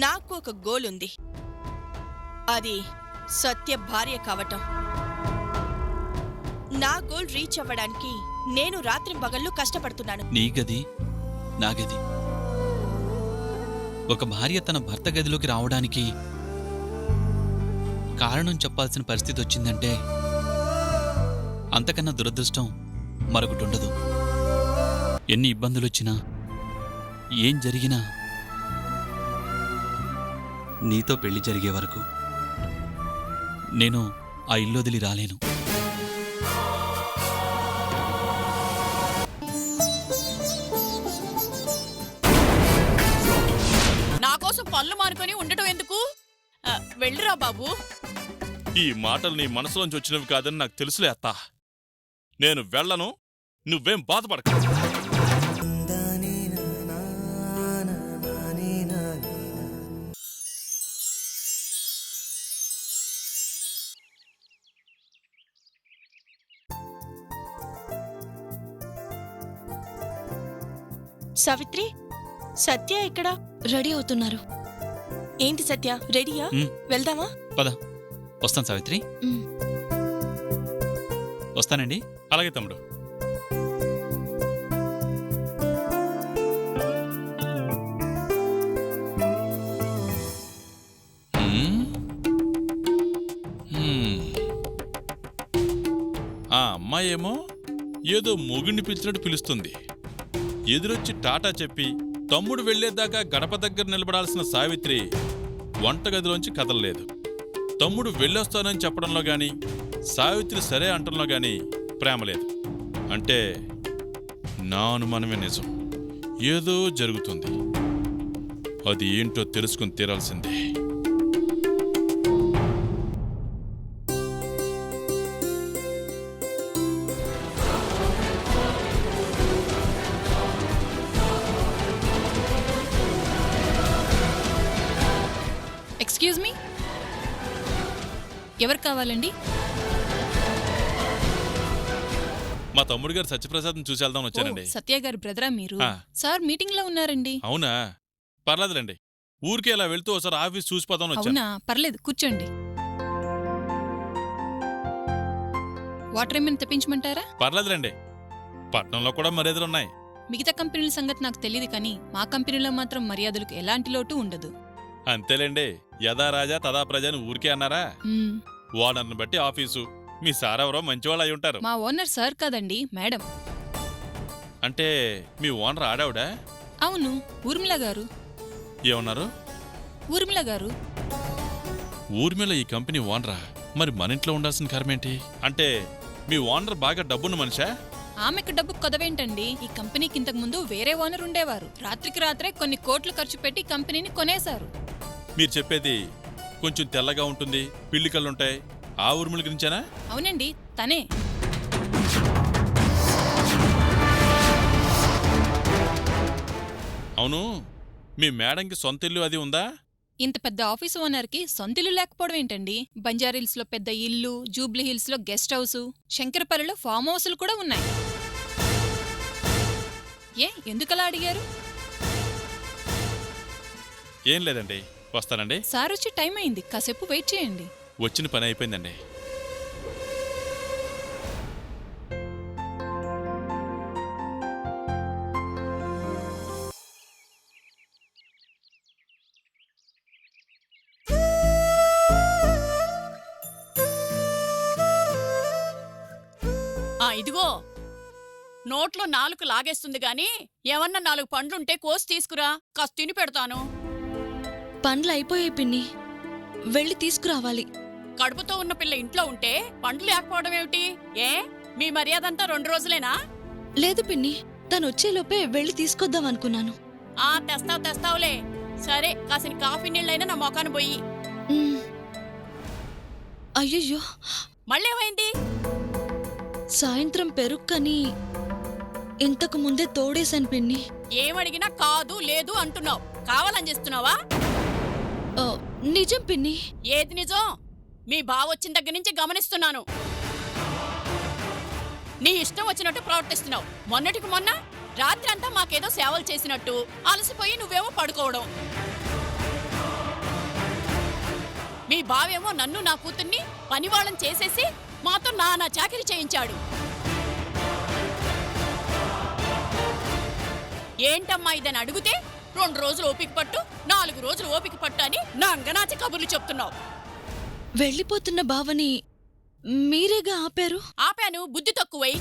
నాకు ఒక గోల్ ఉంది. అది సత్య భార్య కావటం. నా గోల్ రీచ్ అవ్వడానికి నేను రాత్రింబగళ్ళు కష్టపడుతున్నాను. నీ గది నా గది. ఒక భార్య తన భర్త గదిలోకి రావడానికి కారణం చెప్పాల్సిన పరిస్థితి వచ్చిందంటే అంతకన్నా దురదృష్టం మరొకటి ఉండదు. ఎన్ని ఇబ్బందులొచ్చినా ఏం జరిగినా నీతో పెళ్లి జరిగే వరకు నేను ఆ ఇల్లు వదిలి రాలేను. నా కోసం పనులు మానుకొని ఉండటం ఎందుకు? వెళ్ళిరా బాబు. ఈ మాటలు నీ మనసులోంచి వచ్చినవి కాదని నాకు తెలుసులే అత్తా. నేను వెళ్ళను, నువ్వేం బాధపడక. సావిత్రి, సత్య ఎక్కడా? రెడీ అవుతున్నారు. ఏంటి సత్య, రెడీయా? వెళ్దామా? పద. వస్తాను సావిత్రి. వస్తానండి. అలాగే తమ్ముడు. ఆ అమ్మాయేమో ఏదో మొగుడిని పిలిచినట్టు పిలుస్తుంది. ఎదురొచ్చి టాటా చెప్పి తమ్ముడు వెళ్లేదాకా గడప దగ్గర నిలబడాల్సిన సావిత్రి వంటగదిలోంచి కదలలేదు. తమ్ముడు వెళ్ళొస్తానని చెప్పడంలో గాని సావిత్రి సరే అంటంలో గాని ప్రేమ లేదు. అంటే నా అనుమానమే నిజం. ఏదో జరుగుతుంది. అది ఏంటో తెలుసుకుని తీరాల్సిందే. ఎక్స్క్యూజ్ మీ, ఎవరు కావాలండి? మా తమ్ముడు గారు సత్యప్రసాద్ని చూసి వెళ్దాం వచ్చానండి. సత్య గారి బ్రదరా మీరు? సార్ మీటింగ్ లో ఉన్నారండి. అవునా, పర్లేదులేండి. ఊరికే ఇలా వెళ్తూ ఒకసారి ఆఫీస్ చూసిపోదాం వచ్చాను. అవునా, పర్లేదు, కూర్చోండి. వాటర్ ఏమైనా తెప్పించమంటారా? పర్లేదులేండి, పట్నంలో కూడా మర్యాదలున్నాయి. మిగతా కంపెనీల సంగతి నాకు తెలియదు, కానీ మా కంపెనీలో మాత్రం మర్యాదలకు ఎలాంటి లోటు ఉండదు. అంతేలేండి, యథా రాజా తదా ప్రజని ఊరికే అన్నారా? ఓనర్ని బట్టి ఆఫీసు. మీ సార్ ఎవరో మంచివాళ్ళు అయి ఉంటారు. మా ఓనర్ సార్ కాదండి, మేడం. అంటే మీ ఓనర్ ఆడావిడా? అవును, ఊర్మిళ గారు. ఏమన్నారు? ఊర్మిళ గారు. ఊర్మిళ ఈ కంపెనీ ఓనరా? మరి మన ఇంట్లో ఉండాల్సిన కర్మేంటి? అంటే మీ ఓనర్ బాగా డబ్బున్న మనిషా? ఆమెకు డబ్బు కొదవేంటండి? ఈ కంపెనీకి ఇంతకు ముందు వేరే ఓనర్ ఉండేవారు. రాత్రికి రాత్రే కొన్ని కోట్లు ఖర్చు పెట్టి కంపెనీని కొనేశారు. మీరు చెప్పేది కొంచెం తెల్లగా ఉంటుంది, పిల్లి కళ్ళుంటాయి, ఆ ఊర్మిళ గురించేనా? అవునండి, తనే. అవును, మీ మేడంకి సొంత ఇల్లు అది ఉందా? ఇంత పెద్ద ఆఫీస్ ఓనర్కి సొంతిల్లు లేకపోవడం ఏంటండి? బంజారీల్స్ లో పెద్ద ఇల్లు, జూబ్లీ హిల్స్ లో గెస్ట్ హౌస్, శంకరపల్లిలో ఫామ్ హౌస్లు కూడా ఉన్నాయి. ఎందుకలా అడిగారు? ఏం లేదండి, వస్తానండి. సార్ వచ్చి టైం అయింది, కాసేపు వెయిట్ చేయండి. వచ్చిన పని అయిపోయిందండి. ఇదిగో, నోట్లో 4 లాగేస్తుంది గాని ఏమన్నా 4 పండ్లుంటే కోసి తీసుకురా, కాస్త తిని పెడతాను. పండ్లు అయిపోయాయి పిన్ని, వెళ్ళి తీసుకురావాలి. కడుపుతో ఉన్న పిల్ల ఇంట్లో ఉంటే పండ్లు లేకపోవడం ఏమిటి? మీ మర్యాదంతా 2 రోజులేనా? లేదు పిన్ని, తను వచ్చేలోపే వెళ్ళి తీసుకొద్దాం అనుకున్నాను. తెస్తావులే. సరే, కాసిన కాఫీ నీళ్ళైనా నా మొఖాన్ని పోయి. అయ్యయ్యో, మళ్ళేమైంది? సాయంత్రం పెరుక్కని ఇంతకు ముందే తోడేశాను పిన్ని. ఏమడిగినా కాదు లేదు అంటున్నావు. కావాలని చేస్తున్నావా? నిజం పిన్ని. ఏది నిజం? మీ బావ వచ్చిన దగ్గర నుంచి గమనిస్తున్నాను. నీ ఇష్టం వచ్చినట్టు ప్రవర్తిస్తున్నావు. మొన్నటికి మొన్న రాత్రి అంతా మాకేదో సేవలు చేసినట్టు అలసిపోయి నువ్వేమో పడుకోవడం. మీ బావేమో నన్ను నా కూతుర్ని పనివాళ్ళం చేసేసి మాతో నానా చాకిరీ చేయించాడు. ఏంటమ్మా ఇదని అడిగితే 2 రోజులు ఓపిక పట్టు, 4 రోజులు ఓపిక పట్టు అని నా అంగనాచి కబుర్లు చెప్తున్నావు. వెళ్ళిపోతున్న బావని మీరేగా ఆపారు. ఆపాను, బుద్ధి తక్కువై.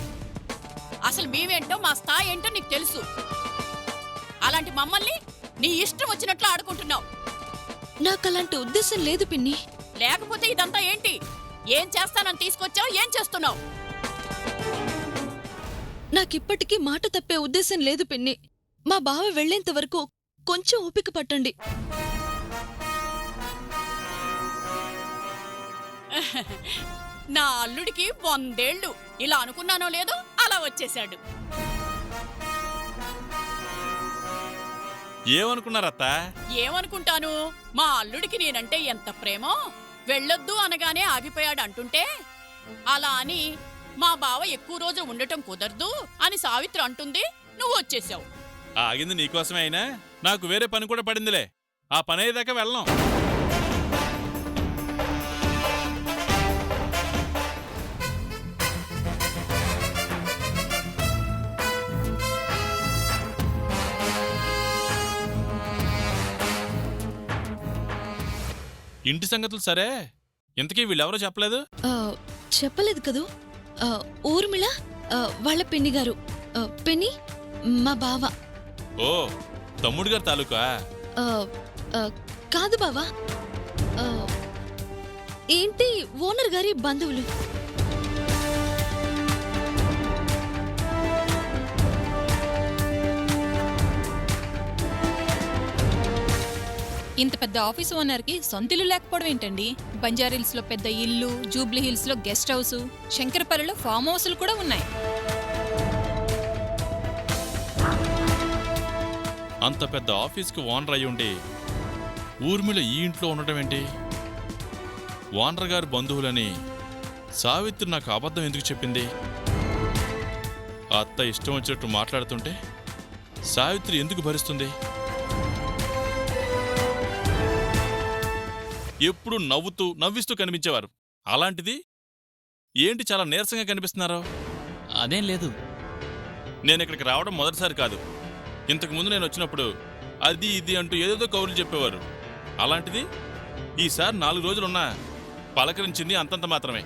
అసలు మేమేంటో మా స్థాయి ఏంటో నీకు తెలుసు. అలాంటి మమ్మల్ని నీ ఇష్టం వచ్చినట్లు ఆడుకుంటున్నావు. నాకలాంటి ఉద్దేశం లేదు పిన్ని. లేకపోతే ఇదంతా ఏంటి? ఏం చేస్తానని తీసుకొచ్చావు, ఏం చేస్తున్నావు? నాకిప్పటికీ మాట తప్పే ఉద్దేశం లేదు పిన్ని. మా బావ వెళ్లేంత వరకు కొంచెం ఓపిక పట్టండి. నా అల్లుడికి 100 ఏళ్ళు. ఇలా అనుకున్నానో లేదో అలా వచ్చేశాడు. ఏమనుకున్నారత్తా? ఏమనుకుంటాను, మా అల్లుడికి నేనంటే ఎంత ప్రేమో, వెళ్ళొద్దు అనగానే ఆగిపోయాడు అంటుంటే, అలా అని మా బావ ఎక్కువ రోజు ఉండటం కుదరదు అని సావిత్రి అంటుంది, నువ్వు వచ్చేసావు. ఆగింది నీకోసమే అయినా నాకు వేరే పని కూడా పడిందిలే. ఆ పని అయ్యేదాకా వెళ్ళం. ఇంటి సంగతులు సరే, ఇంతకీ వీళ్ళెవరో చెప్పలేదు. చెప్పలేదు కదూ. ఊర్మిళ వాళ్ళ పిన్ని గారు. పిన్ని మా బావ. ఓ, తమ్ముడు గారు తాలూకా? కాదు బావా. ఏంటి ఓనర్ గారి బంధువులు. ఇంత పెద్ద ఆఫీస్ ఓనర్కి సొంతిల్లు లేకపోవడం ఏంటండి? బంజారీల్స్లో పెద్ద ఇల్లు, జూబ్లీ హిల్స్లో గెస్ట్ హౌస్, శంకరపల్లిలో ఫామ్ హౌస్లు కూడా ఉన్నాయి. అంత పెద్ద ఆఫీస్కి ఓనర్ అయి ఉండి ఊర్మిళ ఈ ఇంట్లో ఉండటం ఏంటి? ఓనర్ గారి బంధువులని సావిత్రి నాకు అబద్ధం ఎందుకు చెప్పింది? ఆ అత్త ఇష్టం వచ్చినట్టు మాట్లాడుతుంటే సావిత్రి ఎందుకు భరిస్తుంది? ఎప్పుడు నవ్విస్తూ కనిపించేవారు. అలాంటిది ఏంటి చాలా నీరసంగా కనిపిస్తున్నారు? అదేం లేదు. నేను ఇక్కడికి రావడం మొదటిసారి కాదు. ఇంతకుముందు నేను వచ్చినప్పుడు అది ఇది అంటూ ఏదేదో కౌరులు చెప్పేవారు. అలాంటిది ఈసారి 4 రోజులున్నా పలకరించింది అంతంత మాత్రమే.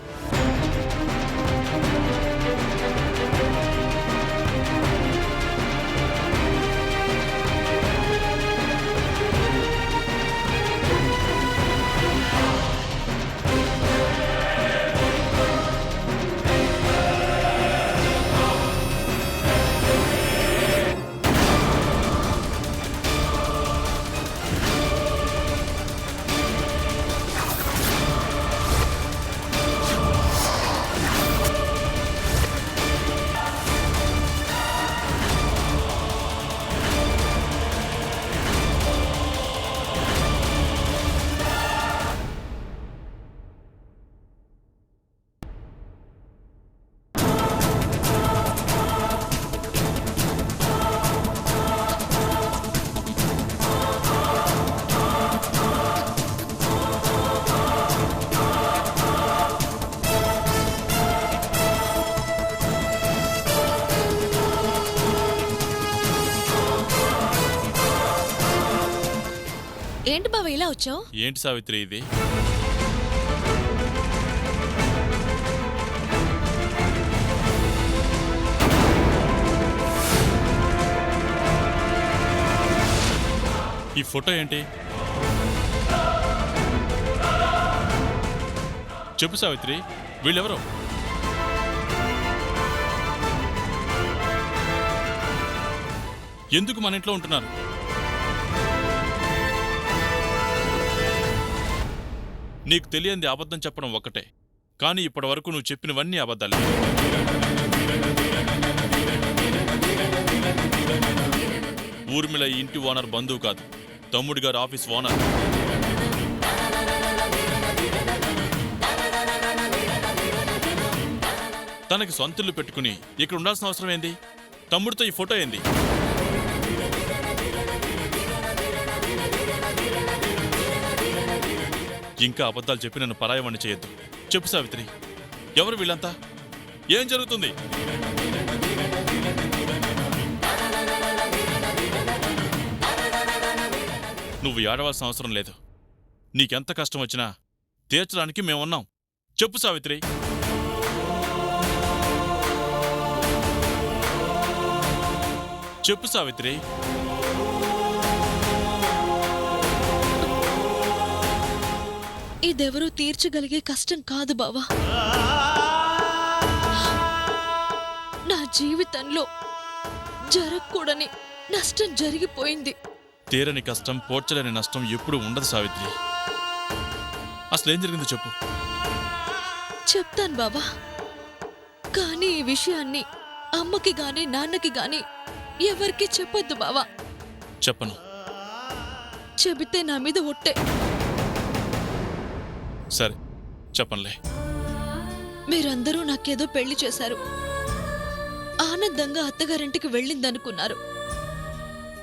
ఏంటి బావ ఇలా వచ్చావు? ఏంటి సావిత్రి ఇది? ఈ ఫోటో ఏంటి? చెప్పు సావిత్రి, వీళ్ళెవరు? ఎందుకు మన ఇంట్లో ఉంటున్నారు? నీకు తెలియంది అబద్ధం చెప్పడం ఒక్కటే, కానీ ఇప్పటివరకు నువ్వు చెప్పినవన్నీ అబద్ధాలే. ఊర్మిళ ఈ ఇంటి ఓనర్ బంధువు కాదు, తమ్ముడి గారు ఆఫీస్ ఓనర్. తనకి సొంతిల్లు పెట్టుకుని ఇక్కడ ఉండాల్సిన అవసరం ఏంది? తమ్ముడితో ఈ ఫోటో ఏంది? ఇంకా అబద్ధాలు చెప్పి నన్ను పరాయవాణ్ణి చేయొద్దు. చెప్పు సావిత్రి, ఎవరు వీళ్ళంతా? ఏం జరుగుతుంది? నువ్వు ఏడవలసిన అవసరం లేదు. నీకెంత కష్టం వచ్చినా తీర్చడానికి మేమున్నాం. చెప్పు సావిత్రి. చెప్పు సావిత్రి. ఇదెవరూ తీర్చగలిగే కష్టం కాదు బావా. నా జీవితంలో జరగకూడని నష్టం జరిగిపోయింది. తీరని కష్టం, పోడ్చలేని నష్టం ఎప్పుడు ఉండదు సావిత్రి. అసలేం జరిగిందో చెప్పు. చెప్తాను బావా, కానీ ఈ విషయాన్ని అమ్మకి గాని నాన్నకి గాని ఎవరికీ చెప్పొద్దు బావా. చెప్పను. చెబితే నా మీద ఒట్టే. సరే చెప్పనులే. మీరందరూ నాకేదో పెళ్లి చేశారు, ఆనందంగా అత్తగారింటికి వెళ్ళిందనుకున్నారు.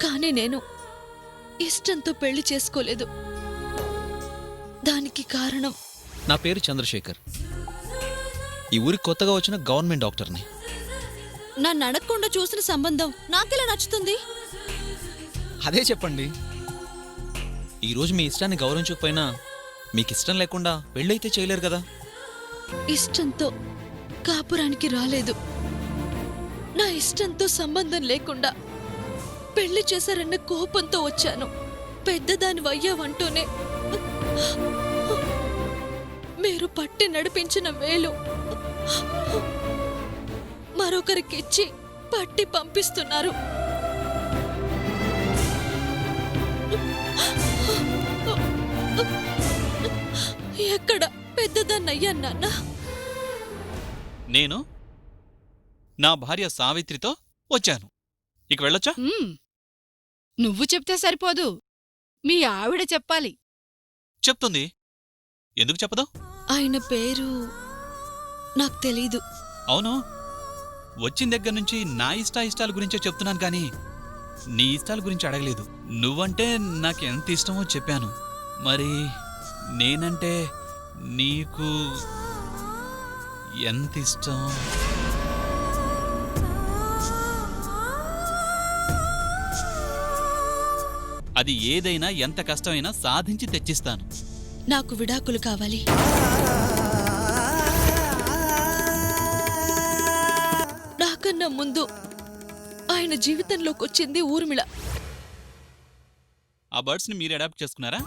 కానీ నేను ఇష్టంతో పెళ్లి చేసుకోలేదు. దానికి కారణం నా పేరు చంద్రశేఖర్. ఈ ఊరికి కొత్తగా వచ్చిన గవర్నమెంట్ డాక్టర్ని. నన్ను అడగకుండా చూసిన సంబంధం నాకెలా నచ్చుతుంది? అదే చెప్పండి. ఈరోజు మీ ఇష్టాన్ని గౌరవించకపోయినా మీకు ఇష్టం లేకుండా పెళ్ళైతే చేయలేరు కదా. ఇష్టంతో కాపురానికి రాలేదు. నా ఇష్టంతో సంబంధం లేకుండా పెళ్లి చేశారన్న కోపంతో వచ్చాను. పెద్దదాని వయ్యావంటూనే మీరు పట్టి నడిపించిన వేలు మరొకరికిచ్చి పట్టి పంపిస్తున్నారు. ఎక్కడ పెద్దదాన్నయ్యా నాన్న? నేను నా భార్య సావిత్రితో వచ్చాను. ఇక వెళ్ళొచ్చా? నువ్వు చెప్తే సరిపోదు, మీ ఆవిడ చెప్పాలి. చెప్తుంది. ఎందుకు చెప్పదు? ఆయన పేరు నాకు తెలీదు. అవును, వచ్చిన దగ్గర నుంచి నా ఇష్టాయిష్టాల గురించే చెప్తున్నాను కానీ నీ ఇష్టాల గురించి అడగలేదు. నువ్వంటే నాకు ఎంత ఇష్టమో చెప్పాను. మరి నేనంటే నీకు ఎంత ఇష్టం? అది ఏదైనా ఎంత కష్టమైనా సాధించి తెచ్చిస్తాను. నాకు విడాకులు కావాలి. నాకన్నా ముందు ఆయన జీవితంలోకి వచ్చింది ఊర్మిళ. ఆ బర్డ్స్ని మీరు అడాప్ట్ చేసుకున్నారా?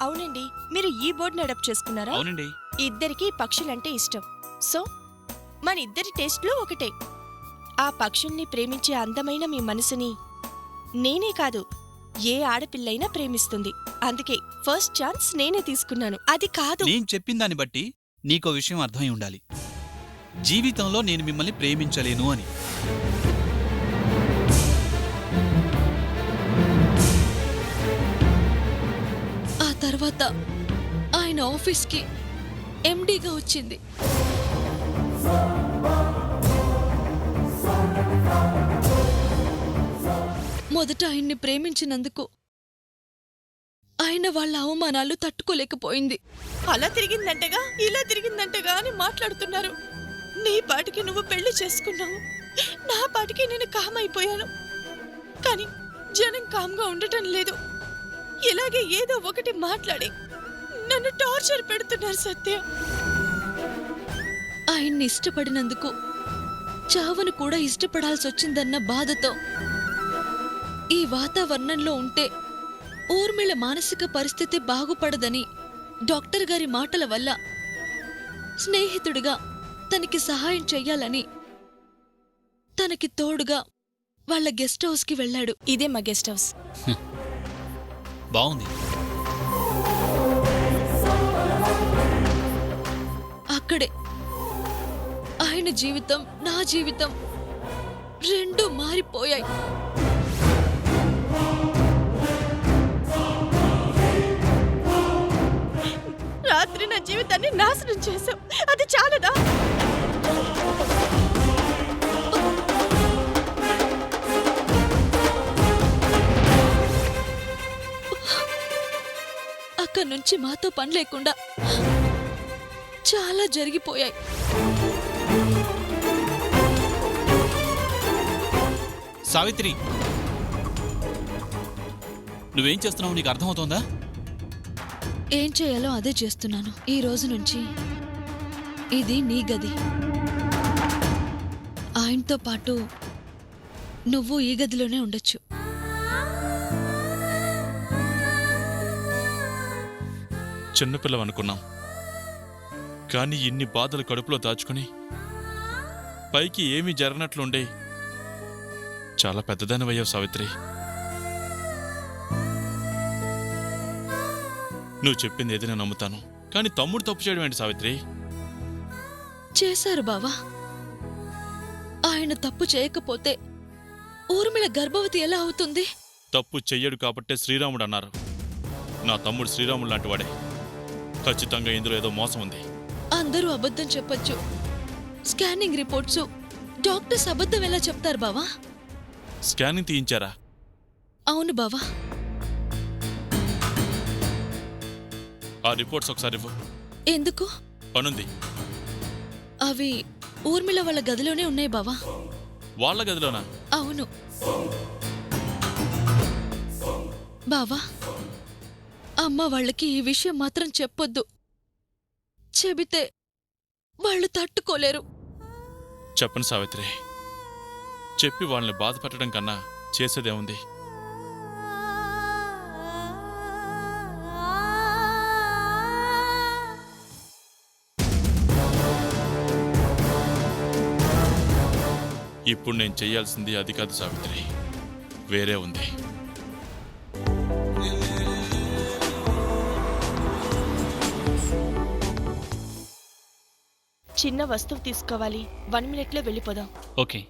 అవునండి, మీరు ఈ బోర్డుని అడాప్ట్ చేసుకున్నారా? అవునండి. ఇద్దరికి పక్షులంటే ఇష్టం. సో మన ఇద్దరి టేస్ట్లు ఒకటే. ఆ పక్షుల్ని ప్రేమించే అందమైన మీ మనసుని నేనే కాదు, ఏ ఆడపిల్లైనా ప్రేమిస్తుంది. అందుకే ఫస్ట్ ఛాన్స్ నేనే తీసుకున్నాను. అది కాదు, నేను చెప్పిన దాన్ని బట్టి నీకో విషయం అర్థమై ఉండాలి. జీవితంలో నేను మిమ్మల్ని ప్రేమించలేను అని. ఆ తర్వాత ఆయన ఆఫీస్కి ఎండీగా వచ్చింది. మొదట ఆయన్ని ప్రేమించినందుకు ఆయన వాళ్ళ అవమానాలు తట్టుకోలేకపోయింది. అలా తిరిగిందంటగా ఇలా తిరిగిందంటగా అని మాట్లాడుతున్నారు. నీ పాటికి నువ్వు పెళ్లి చేసుకున్నావు, నా పాటికి నేను కామైపోయాను. కానీ జనం కామ్గా ఉండటం లేదు. ఇలాగే ఏదో ఒకటి మాట్లాడి నన్ను టార్చర్ పెడుతున్నారు సత్య. ఆయన్ని ఇష్టపడినందుకు చావును కూడా ఇష్టపడాల్సి వచ్చిందన్న బాధతో ఈ వాతావరణంలో ఉంటే ఊర్మిళ మానసిక పరిస్థితి బాగుపడదని డాక్టర్ గారి మాటల వల్ల స్నేహితుడిగా తనకి సహాయం చెయ్యాలని తనకి తోడుగా వాళ్ళ గెస్ట్ హౌస్కి వెళ్ళాడు. ఇదే మా గెస్ట్ హౌస్. బాగుంది. అక్కడే ఆయన జీవితం, నా జీవితం రెండూ మారిపోయాయి. రాత్రి నా జీవితాన్ని నాశనం చేశావు, అది చాలదా? అక్కడి నుంచి నుంచి మాతో పని లేకుండా చాలా జరిగిపోయాయి. సావిత్రి, నువ్వేం చేస్తున్నావు నీకు అర్థమవుతోందా? ఏం చేయాలో అదే చేస్తున్నాను. ఈ రోజు నుంచి ఇది నీ గది. ఆయనతో పాటు నువ్వు ఈ గదిలోనే ఉండొచ్చు. చిన్నపిల్లవనుకున్నాం, కానీ ఇన్ని బాధలు కడుపులో దాచుకుని పైకి ఏమీ జరగనట్లుండే చాలా పెద్దదానివయ్యావు సావిత్రి. నువ్వు చెప్పింది ఏదైనా నమ్ముతాను, కానీ తమ్ముడు తప్పు చేయడం ఏంటి సావిత్రి? చేశారు బావా. ఆయన తప్పు చేయకపోతే ఊర్మిళ గర్భవతి ఎలా అవుతుంది? తప్పు చెయ్యడు కాబట్టే శ్రీరాముడు అన్నారు. నా తమ్ముడు శ్రీరాముడు లాంటి వాడే. ఖచ్చితంగా ఇందులో ఏదో మోసం ఉంది. అందరూ అబద్ధం చెప్పొచ్చు. స్కానింగ్ రిపోర్ట్స్, డాక్టర్స్ అబద్ధం ఎలా చెప్తారు బావా? స్కానింగ్ తీయించారా? అవును బావా. ఆ రిపోర్ట్స్ ఒకసారి ఇవ్వు. ఎందుకు? పనుంది. అవి ఊర్మిళ వాళ్ళ గదిలోనే ఉన్నాయి బావా. వాళ్ళ గదిలోనా? అవును బావా. అమ్మ వాళ్ళకి ఈ విషయం మాత్రం చెప్పొద్దు. చెబితే వాళ్ళు తట్టుకోలేరు. చెప్పను సావిత్రి. చెప్పి వాళ్ళని బాధ పెట్టడం కన్నా చేసేదేముంది? ఇప్పుడు నేను చెయ్యాల్సింది అది కాదు సావిత్రి, వేరే ఉంది. చిన్న వస్తువు తీసుకోవాలి. 1 మినిట్లో వెళ్ళిపోదాం. ఓకే.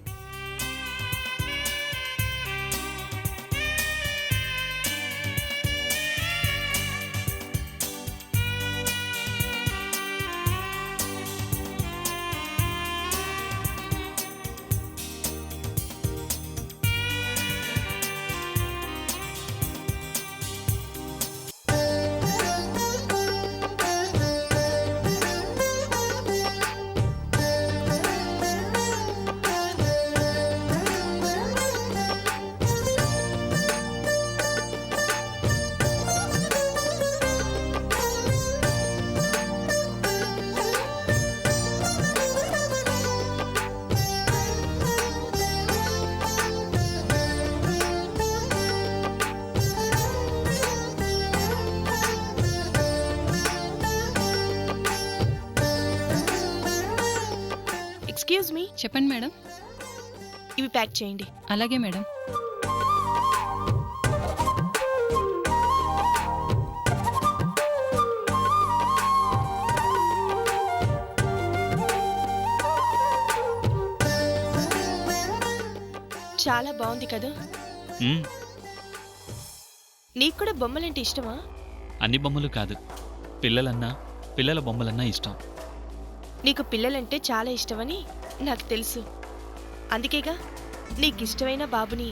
ఎక్స్క్యూజ్ మీ, చెప్పండి మేడం. ఇవి ప్యాక్ చేయండి. అలాగే మేడం. చాలా బాగుంది కదా. మ్మ్. నీకు కూడా బొమ్మలంటే ఇష్టమా? అన్ని బొమ్మలు కాదు, పిల్లల బొమ్మలన్నా ఇష్టం. నీకు పిల్లలంటే చాలా ఇష్టమని నాకు తెలుసు. అందుకేగా నీకిష్టమైన బాబుని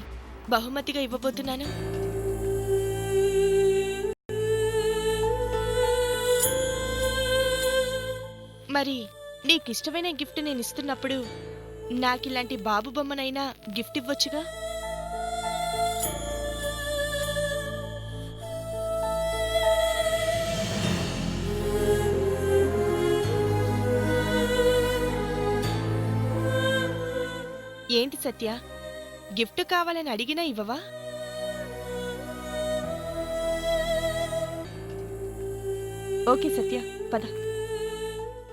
బహుమతిగా ఇవ్వబోతున్నాను. మరి నీకిష్టమైన గిఫ్ట్ నేను ఇస్తున్నప్పుడు నాకిలాంటి బాబు బొమ్మనైనా గిఫ్ట్ ఇవ్వొచ్చుగా. ఏంటి సత్య, గిఫ్ట్ కావాలని అడిగినా ఇవ్వవా? ఓకే సత్య, పద.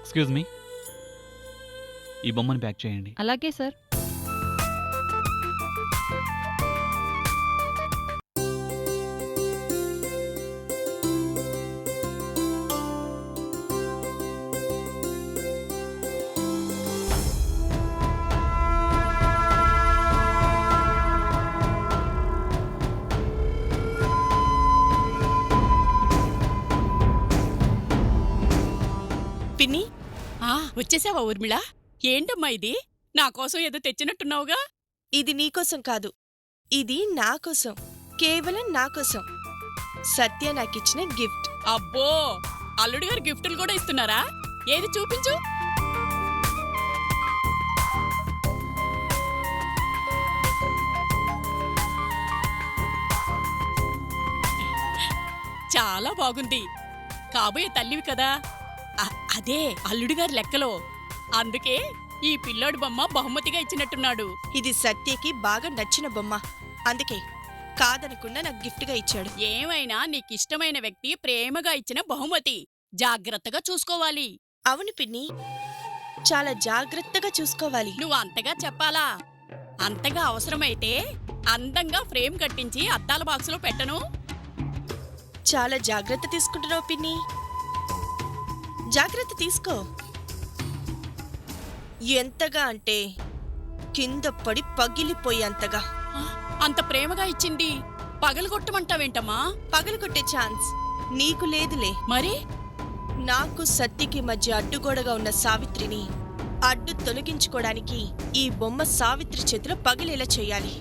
ఎక్స్క్యూజ్ మీ, ఈ బొమ్మని ప్యాక్ చేయండి. అలాగే సార్. పిన్ని, వచ్చేసావా ఊర్మిళ? ఏంటమ్మా ఇది? నా కోసం ఏదో తెచ్చినట్టున్నావుగా. ఇది నీకోసం కాదు, ఇది నా కోసం, కేవలం నా కోసం. సత్య నాకిచ్చిన గిఫ్ట్. అబ్బో, అల్లుడి గారు గిఫ్టులు కూడా ఇస్తున్నారా? ఏది చూపించు. చాలా బాగుంది. కాబోయే తల్లివి కదా. అదే అల్లుడి గారి లెక్కలో. అందుకే ఈ పిల్లోడి బొమ్మ బహుమతిగా ఇచ్చినట్టున్నాడు. ఇది సత్యకి బాగా నచ్చిన బొమ్మ, అందుకే కాదనకుండా నాకు గిఫ్ట్గా ఇచ్చాడు. ఏమైనా నీకిష్టమైన వ్యక్తి ప్రేమగా ఇచ్చిన బహుమతి. జాగ్రత్తగా చూసుకోవాలి. అవును పిన్ని, చాలా జాగ్రత్తగా చూసుకోవాలి. నువ్వు అంతగా చెప్పాలా? అంతగా అవసరమైతే అందంగా ఫ్రేమ్ కట్టించి అద్దాల బాక్సులో పెట్టను. చాలా జాగ్రత్త తీసుకుంటున్నావు పిన్ని, జాగ్రత్త తీసుకో. ఎంతగా అంటే కింద పడి పగిలిపోయేంతగా. అంత ప్రేమగా ఇచ్చింది పగలగొట్టమంటావేంటమ్మా? పగలగొట్టే ఛాన్స్ నీకు లేదులే. మరి నాకు సత్యకి మధ్య అడ్డుగోడగా ఉన్న సావిత్రిని అడ్డు తొలగించుకోవడానికి ఈ బొమ్మ సావిత్రి చేతిలో పగిలేలా చెయ్యాలి.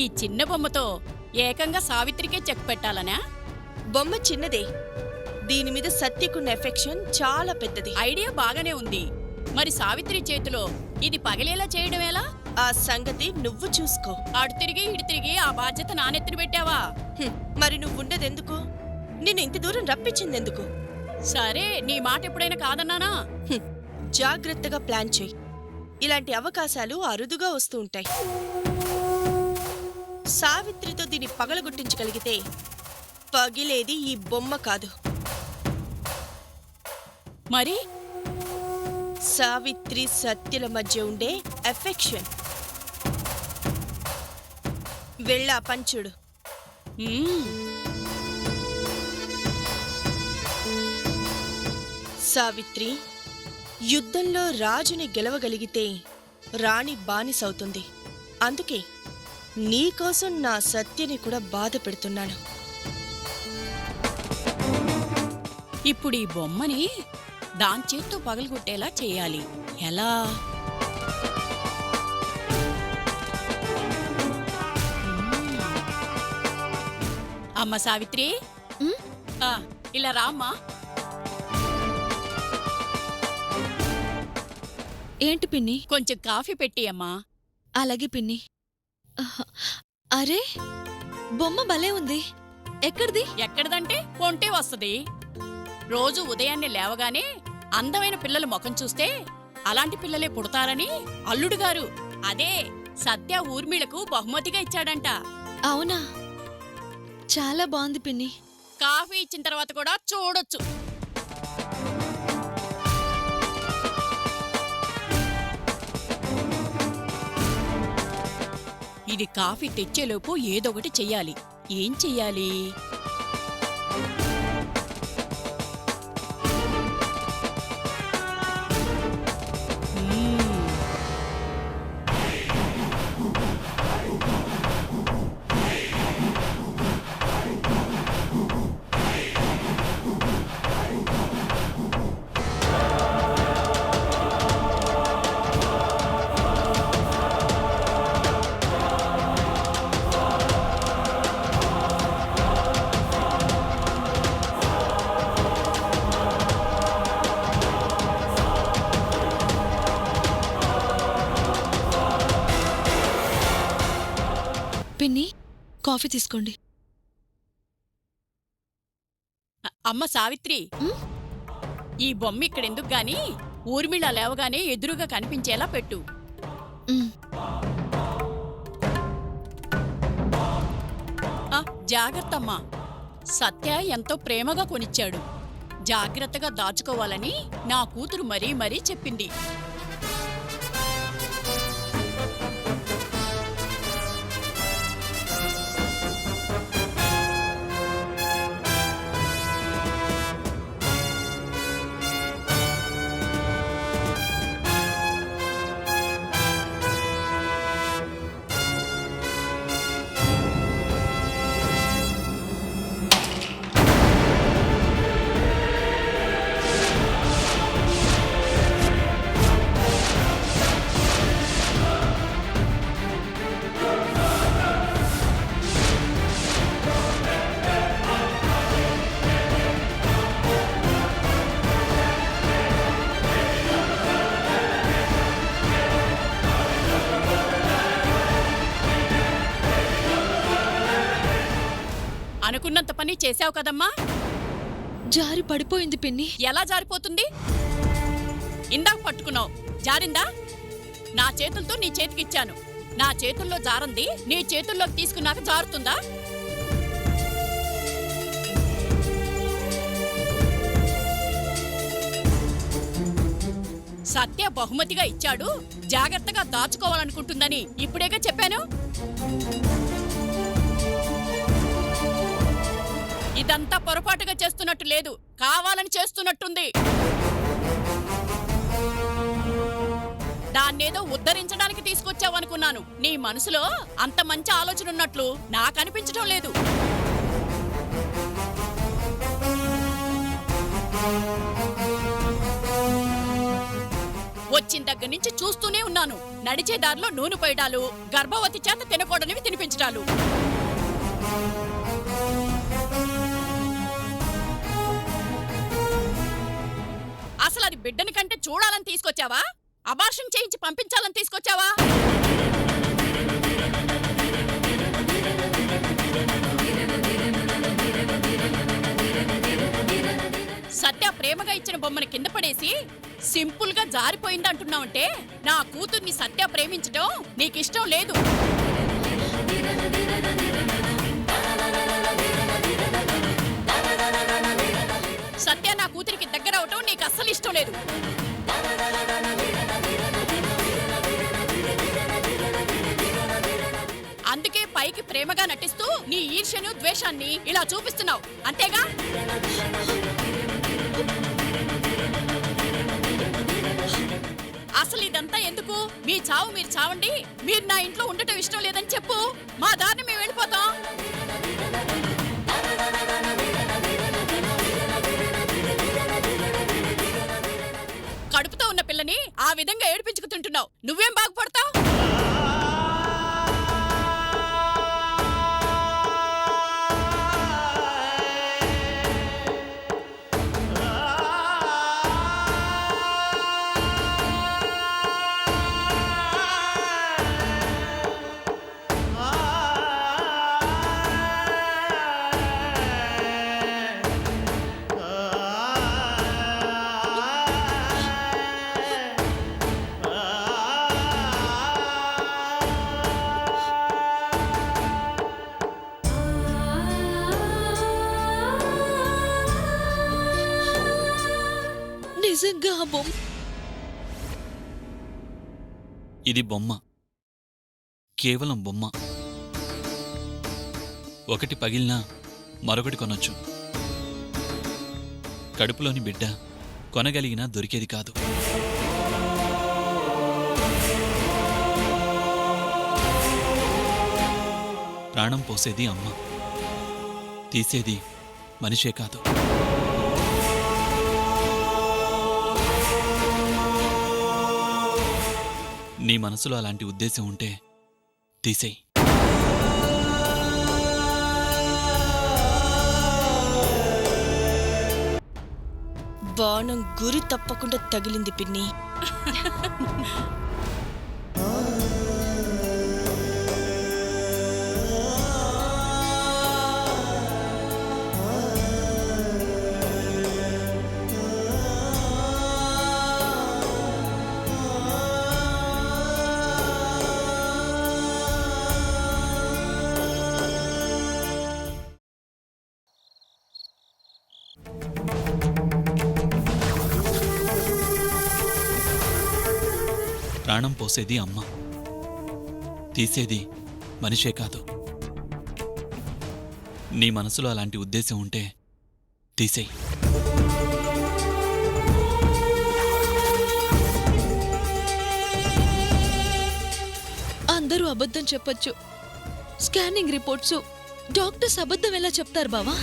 ఈ చిన్న బొమ్మతో ఏకంగా సావిత్రికే చెక్ పెట్టాలనా? బొమ్మ చిన్నదే, దీని మీద సత్యకున్న ఎఫెక్షన్ చాలా పెద్దది. ఐడియా బాగానే ఉంది. మరి సావిత్రి చేతిలో ఇది పగిలేలా చేయడం ఎలా? ఆ సంగతి నువ్వు చూసుకో. అడు తిరిగి ఇటు తిరిగి ఆ బాధ్యత నానెత్తిన పెట్టావా? మరి నువ్వుండదెందుకు? నిన్ను ఇంత దూరం రప్పించిందెందుకు? సరే, నీ మాట ఎప్పుడైనా కాదన్నానా? జాగ్రత్తగా ప్లాన్ చెయ్యి. ఇలాంటి అవకాశాలు అరుదుగా వస్తూ ఉంటాయి. సావిత్రితో దీన్ని పగలగొట్టించగలిగితే పగిలేది ఈ బొమ్మ కాదు, మరి సావిత్రి సత్యల మధ్య ఉండే ఎఫెక్షన్. వెళ్ళా పంచుడు. సావిత్రి యుద్ధంలో రాజుని గెలవగలిగితే రాణి బానిసవుతుంది. అందుకే నీకోసం నా సత్యని కూడా బాధ పెడుతున్నాను. ఇప్పుడు ఈ బొమ్మని దాని చేత్తో పగలగొట్టేలా చేయాలి. ఎలా? అమ్మ సావిత్రి, ఇలా రామ్మా. ఏంటి పిన్ని? కొంచెం కాఫీ పెట్టి అమ్మా. అలాగే పిన్ని. అరే, బొమ్మ భలే ఉంది. ఎక్కడిది? ఎక్కడదంటే కొంటే వస్తది. రోజు ఉదయాన్నే లేవగానే అందమైన పిల్లల ముఖం చూస్తే అలాంటి పిల్లలే పుడతారని అల్లుడు గారు, అదే సత్య, ఊర్మిళకు బహుమతిగా ఇచ్చాడంట. అవునా? చాలా బాగుంది పిన్ని. కాఫీ ఇచ్చిన తర్వాత కూడా చూడొచ్చు. ఇది కాఫీ తెచ్చేలోపు ఏదొకటి చెయ్యాలి. ఏం చెయ్యాలి? పిన్ని, కాఫీ తీసుకోండి. అమ్మ సావిత్రి, ఈ బొమ్మ ఇక్కడెందుకు గాని ఊర్మిళ లేవగానే ఎదురుగా కనిపించేలా పెట్టు. జాగ్రత్తమ్మా. సత్య ఎంతో ప్రేమగా కొనిచ్చాడు. జాగ్రత్తగా దాచుకోవాలని నా కూతురు మరీ మరీ చెప్పింది. అనుకున్నంత పని చేశావు కదమ్మా. జారి పడిపోయింది పిన్ని. ఎలా జారిపోతుంది? ఇందాక పట్టుకున్నావు, జారిందా? నా చేతులతో నీ చేతికిచ్చాను. నా చేతుల్లో జారంది నీ చేతుల్లోకి తీసుకున్నాక జారుతుందా? సత్య బహుమతిగా ఇచ్చాడు, జాగ్రత్తగా దాచుకోవాలనుకుంటుందని ఇప్పుడేగా చెప్పాను. ఇదంతా పొరపాటుగా చేస్తున్నట్టు లేదు, కావాలని చేస్తున్నట్టుంది. దాన్నేదో ఉద్ధరించడానికి తీసుకొచ్చావనుకున్నాను. నీ మనసులో అంత మంచి ఆలోచన ఉన్నట్లు నాకనిపించటం లేదు. వచ్చిన దగ్గర నుంచి చూస్తూనే ఉన్నాను. నడిచే దారిలో నూనె పోయడాలు, గర్భవతి చేత తినకూడనివి తినిపించడాలు. అసలు అది బిడ్డని కంటే చూడాలని తీసుకొచ్చావా? అబార్షన్ చేయించి పంపించాలని తీసుకొచ్చావా? సత్య ప్రేమగా ఇచ్చిన బొమ్మని కింద పడేసి సింపుల్ గా జారిపోయిందంటున్నావంటే నా కూతుర్ని సత్య ప్రేమించటం నీకిష్టం లేదు. సత్య నా కూతురికి దగ్గర అవటం నీకు అస్సలు ఇష్టం లేదు. అందుకే పైకి ప్రేమగా నటిస్తూ నీ ఈర్ష్యను ద్వేషాన్ని ఇలా చూపిస్తున్నావు, అంతేగా? అసలు ఇదంతా ఎందుకు? మీ చావు మీరు చావండి, మీరు నా ఇంట్లో ఉండటం ఇష్టం లేదని చెప్పు, మా దారిని మేము వెళ్ళిపోతాం. కడుపుతో ఉన్న పిల్లని ఆ విధంగా ఏడిపించుకు తింటున్నావు, నువ్వేం బాగుపడతావు? నిజంగా ఆ బొమ్మ ఇది బొమ్మ, కేవలం బొమ్మ. ఒకటి పగిలినా మరొకటి కొనొచ్చు. కడుపులోని బిడ్డ కొనగలిగినా దొరికేది కాదు. ప్రాణం పోసేది అమ్మ, తీసేది మనిషే కాదు. నీ మనసులో అలాంటి ఉద్దేశం ఉంటే తీసేయ్. బాణం గురి తప్పకుండా తగిలింది పిన్ని. ప్రాణం పోసేది అమ్మ, తీసేది మనిషే కాదు. నీ మనసులో అలాంటి ఉద్దేశం ఉంటే తీసేయ్. అందరూ అబద్ధం చెప్పొచ్చు, స్కానింగ్ రిపోర్ట్స్, డాక్టర్స్ అబద్ధం ఎలా చెప్తారు బావా?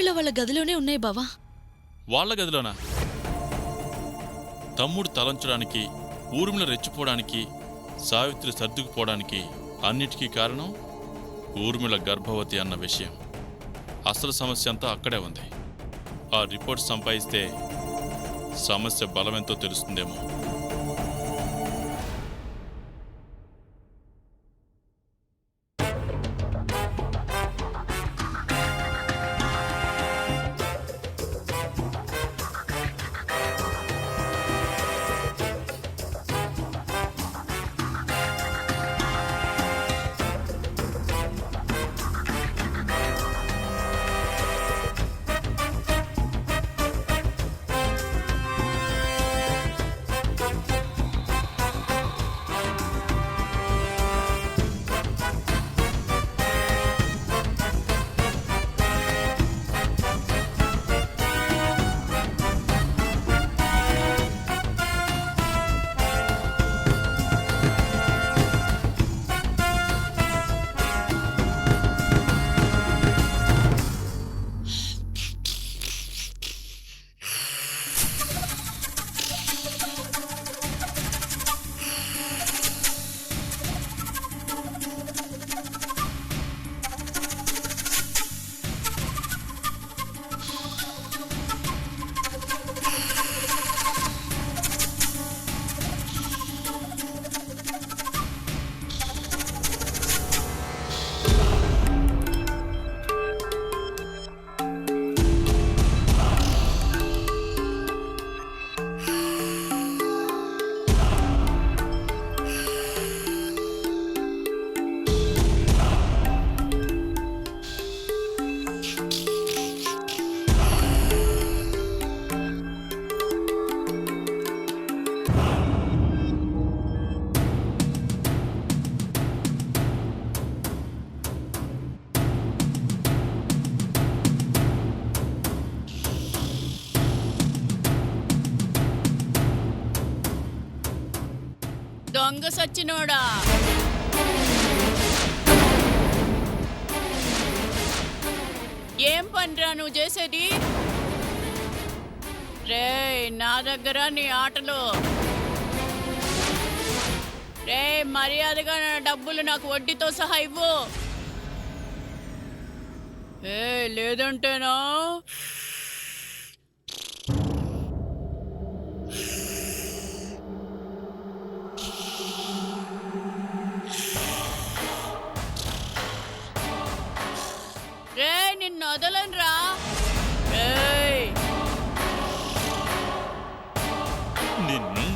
ఊర్మిళ వాళ్ళ గదిలోనే ఉన్నాయి బావా. వాళ్ళ గదిలోనా? తమ్ముడు తలంచడానికి, ఊర్మిళ రెచ్చిపోవడానికి, సావిత్రి సర్దుకుపోవడానికి అన్నిటికీ కారణం ఊర్మిళ గర్భవతి అన్న విషయం. అసలు సమస్య అంతా అక్కడే ఉంది. ఆ రిపోర్ట్ సంపాదిస్తే సమస్య బలమెంతో తెలుస్తుందేమో. దొంగ సచ్చినోడా! ఏం పనిరా నువ్వు చేసేది? రేయ్, నా దగ్గర నీ ఆటలు. రే, మర్యాదగా నా డబ్బులు నాకు వడ్డీతో సహా ఇవ్వు. లేదంటేనా రే, నిన్ను వదలనురా. నిన్ను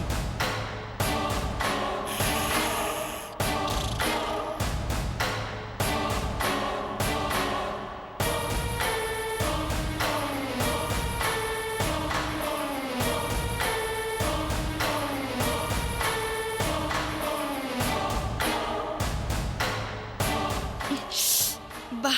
బా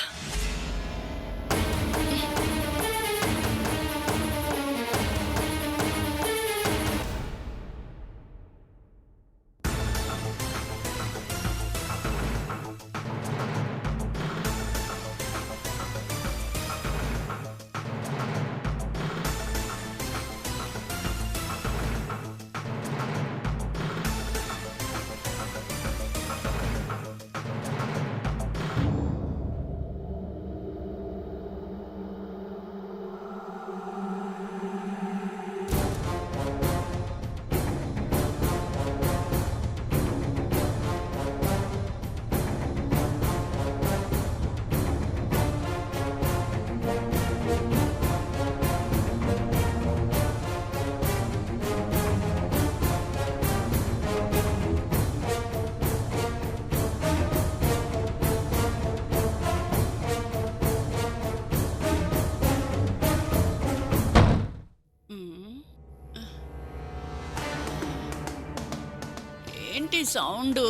ఏంటి సౌండు?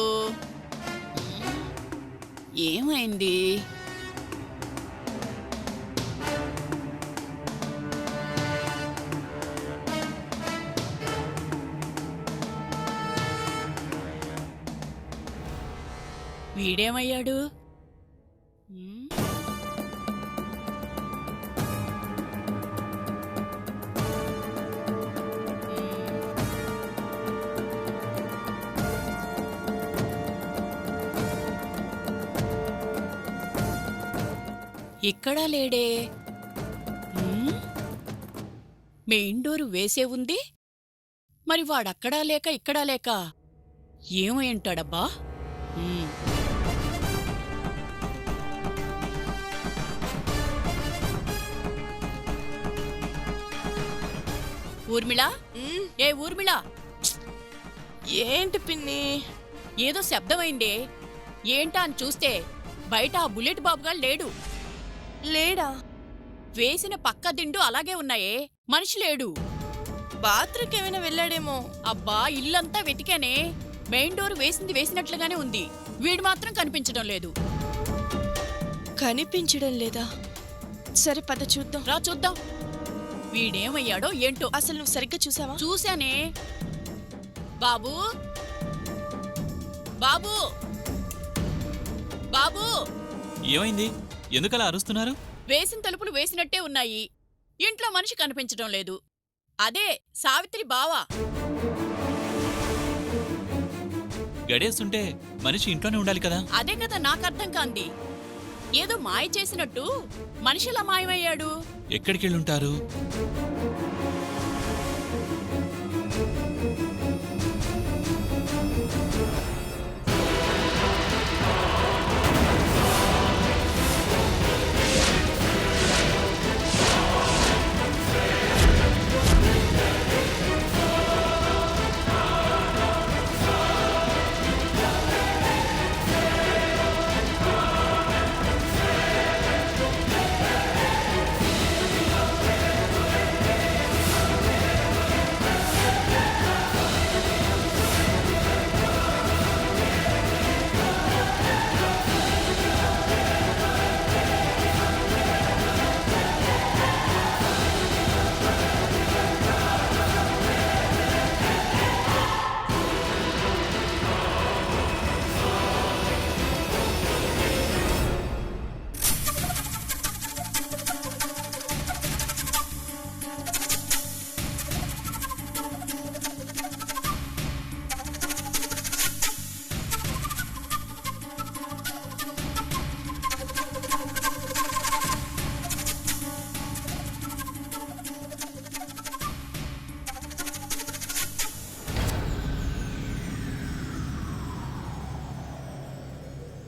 ఏమైంది? వీడేమయ్యాడు? ఇక్కడా లేడే. మెయిన్ డోరు వేసే ఉంది. మరి వాడక్కడా లేక ఇక్కడా లేక ఏమై ఉంటాడబ్బా? ఊర్మిళ, ఏ ఊర్మిళ, ఏంటి పిన్ని? ఏదో శబ్దమైందే. ఏంటా అని చూస్తే బయట ఆ బుల్లెట్ బాబుగా లేడు. లేడా? వేసిన పక్క దిండు అలాగే ఉన్నాయే, మనిషి లేడు. బాత్రూమ్కి ఏమైనా వెళ్ళాడేమో. అబ్బా, ఇల్లంతా వెతికానే. మెయిన్ డోర్ వేసింది వేసినట్లుగానే ఉంది. వీడు మాత్రం కనిపించడం లేదు. కనిపించడం లేదా? సరే పద చూద్దాం. రా చూద్దాం వీడేమయ్యాడో ఏంటో. అసలు నువ్వు సరిగ్గా చూసావా? చూశానే. బాబూ, బాబూ, బాబూ. ఏమైంది? ఎందుకలా అరుస్తున్నారు? వేసిన తలుపులు వేసినట్టే ఉన్నాయి. ఇంట్లో మనిషి కనిపించడం లేదు. అదే సావిత్రి బావా. గడేస్తుంటే మనిషి ఇంట్లోనే ఉండాలి కదా. అదే కదా నాకర్థం కాంది. ఏదో మాయ చేసినట్టు మనిషిలా మాయమయ్యాడు. ఎక్కడికెళ్ళుంటారు?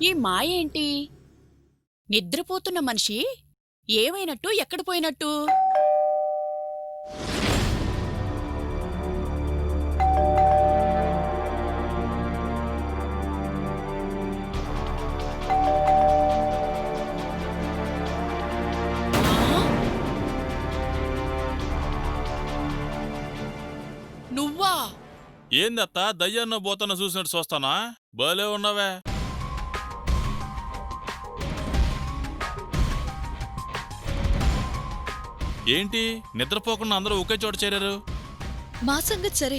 ఈ మాయ ఏంటి? నిద్రపోతున్న మనిషి ఏమైనట్టు, ఎక్కడ పోయినట్టు? నువ్వా? ఏందత్తా దయ్యాన్న పోతన్న చూసినట్టు చూస్తానా? భలే ఉన్నావే. ఏంటి నిద్రపోకుండా అందరూ ఒకే చోట చేరారు? మా సంగతి సరే,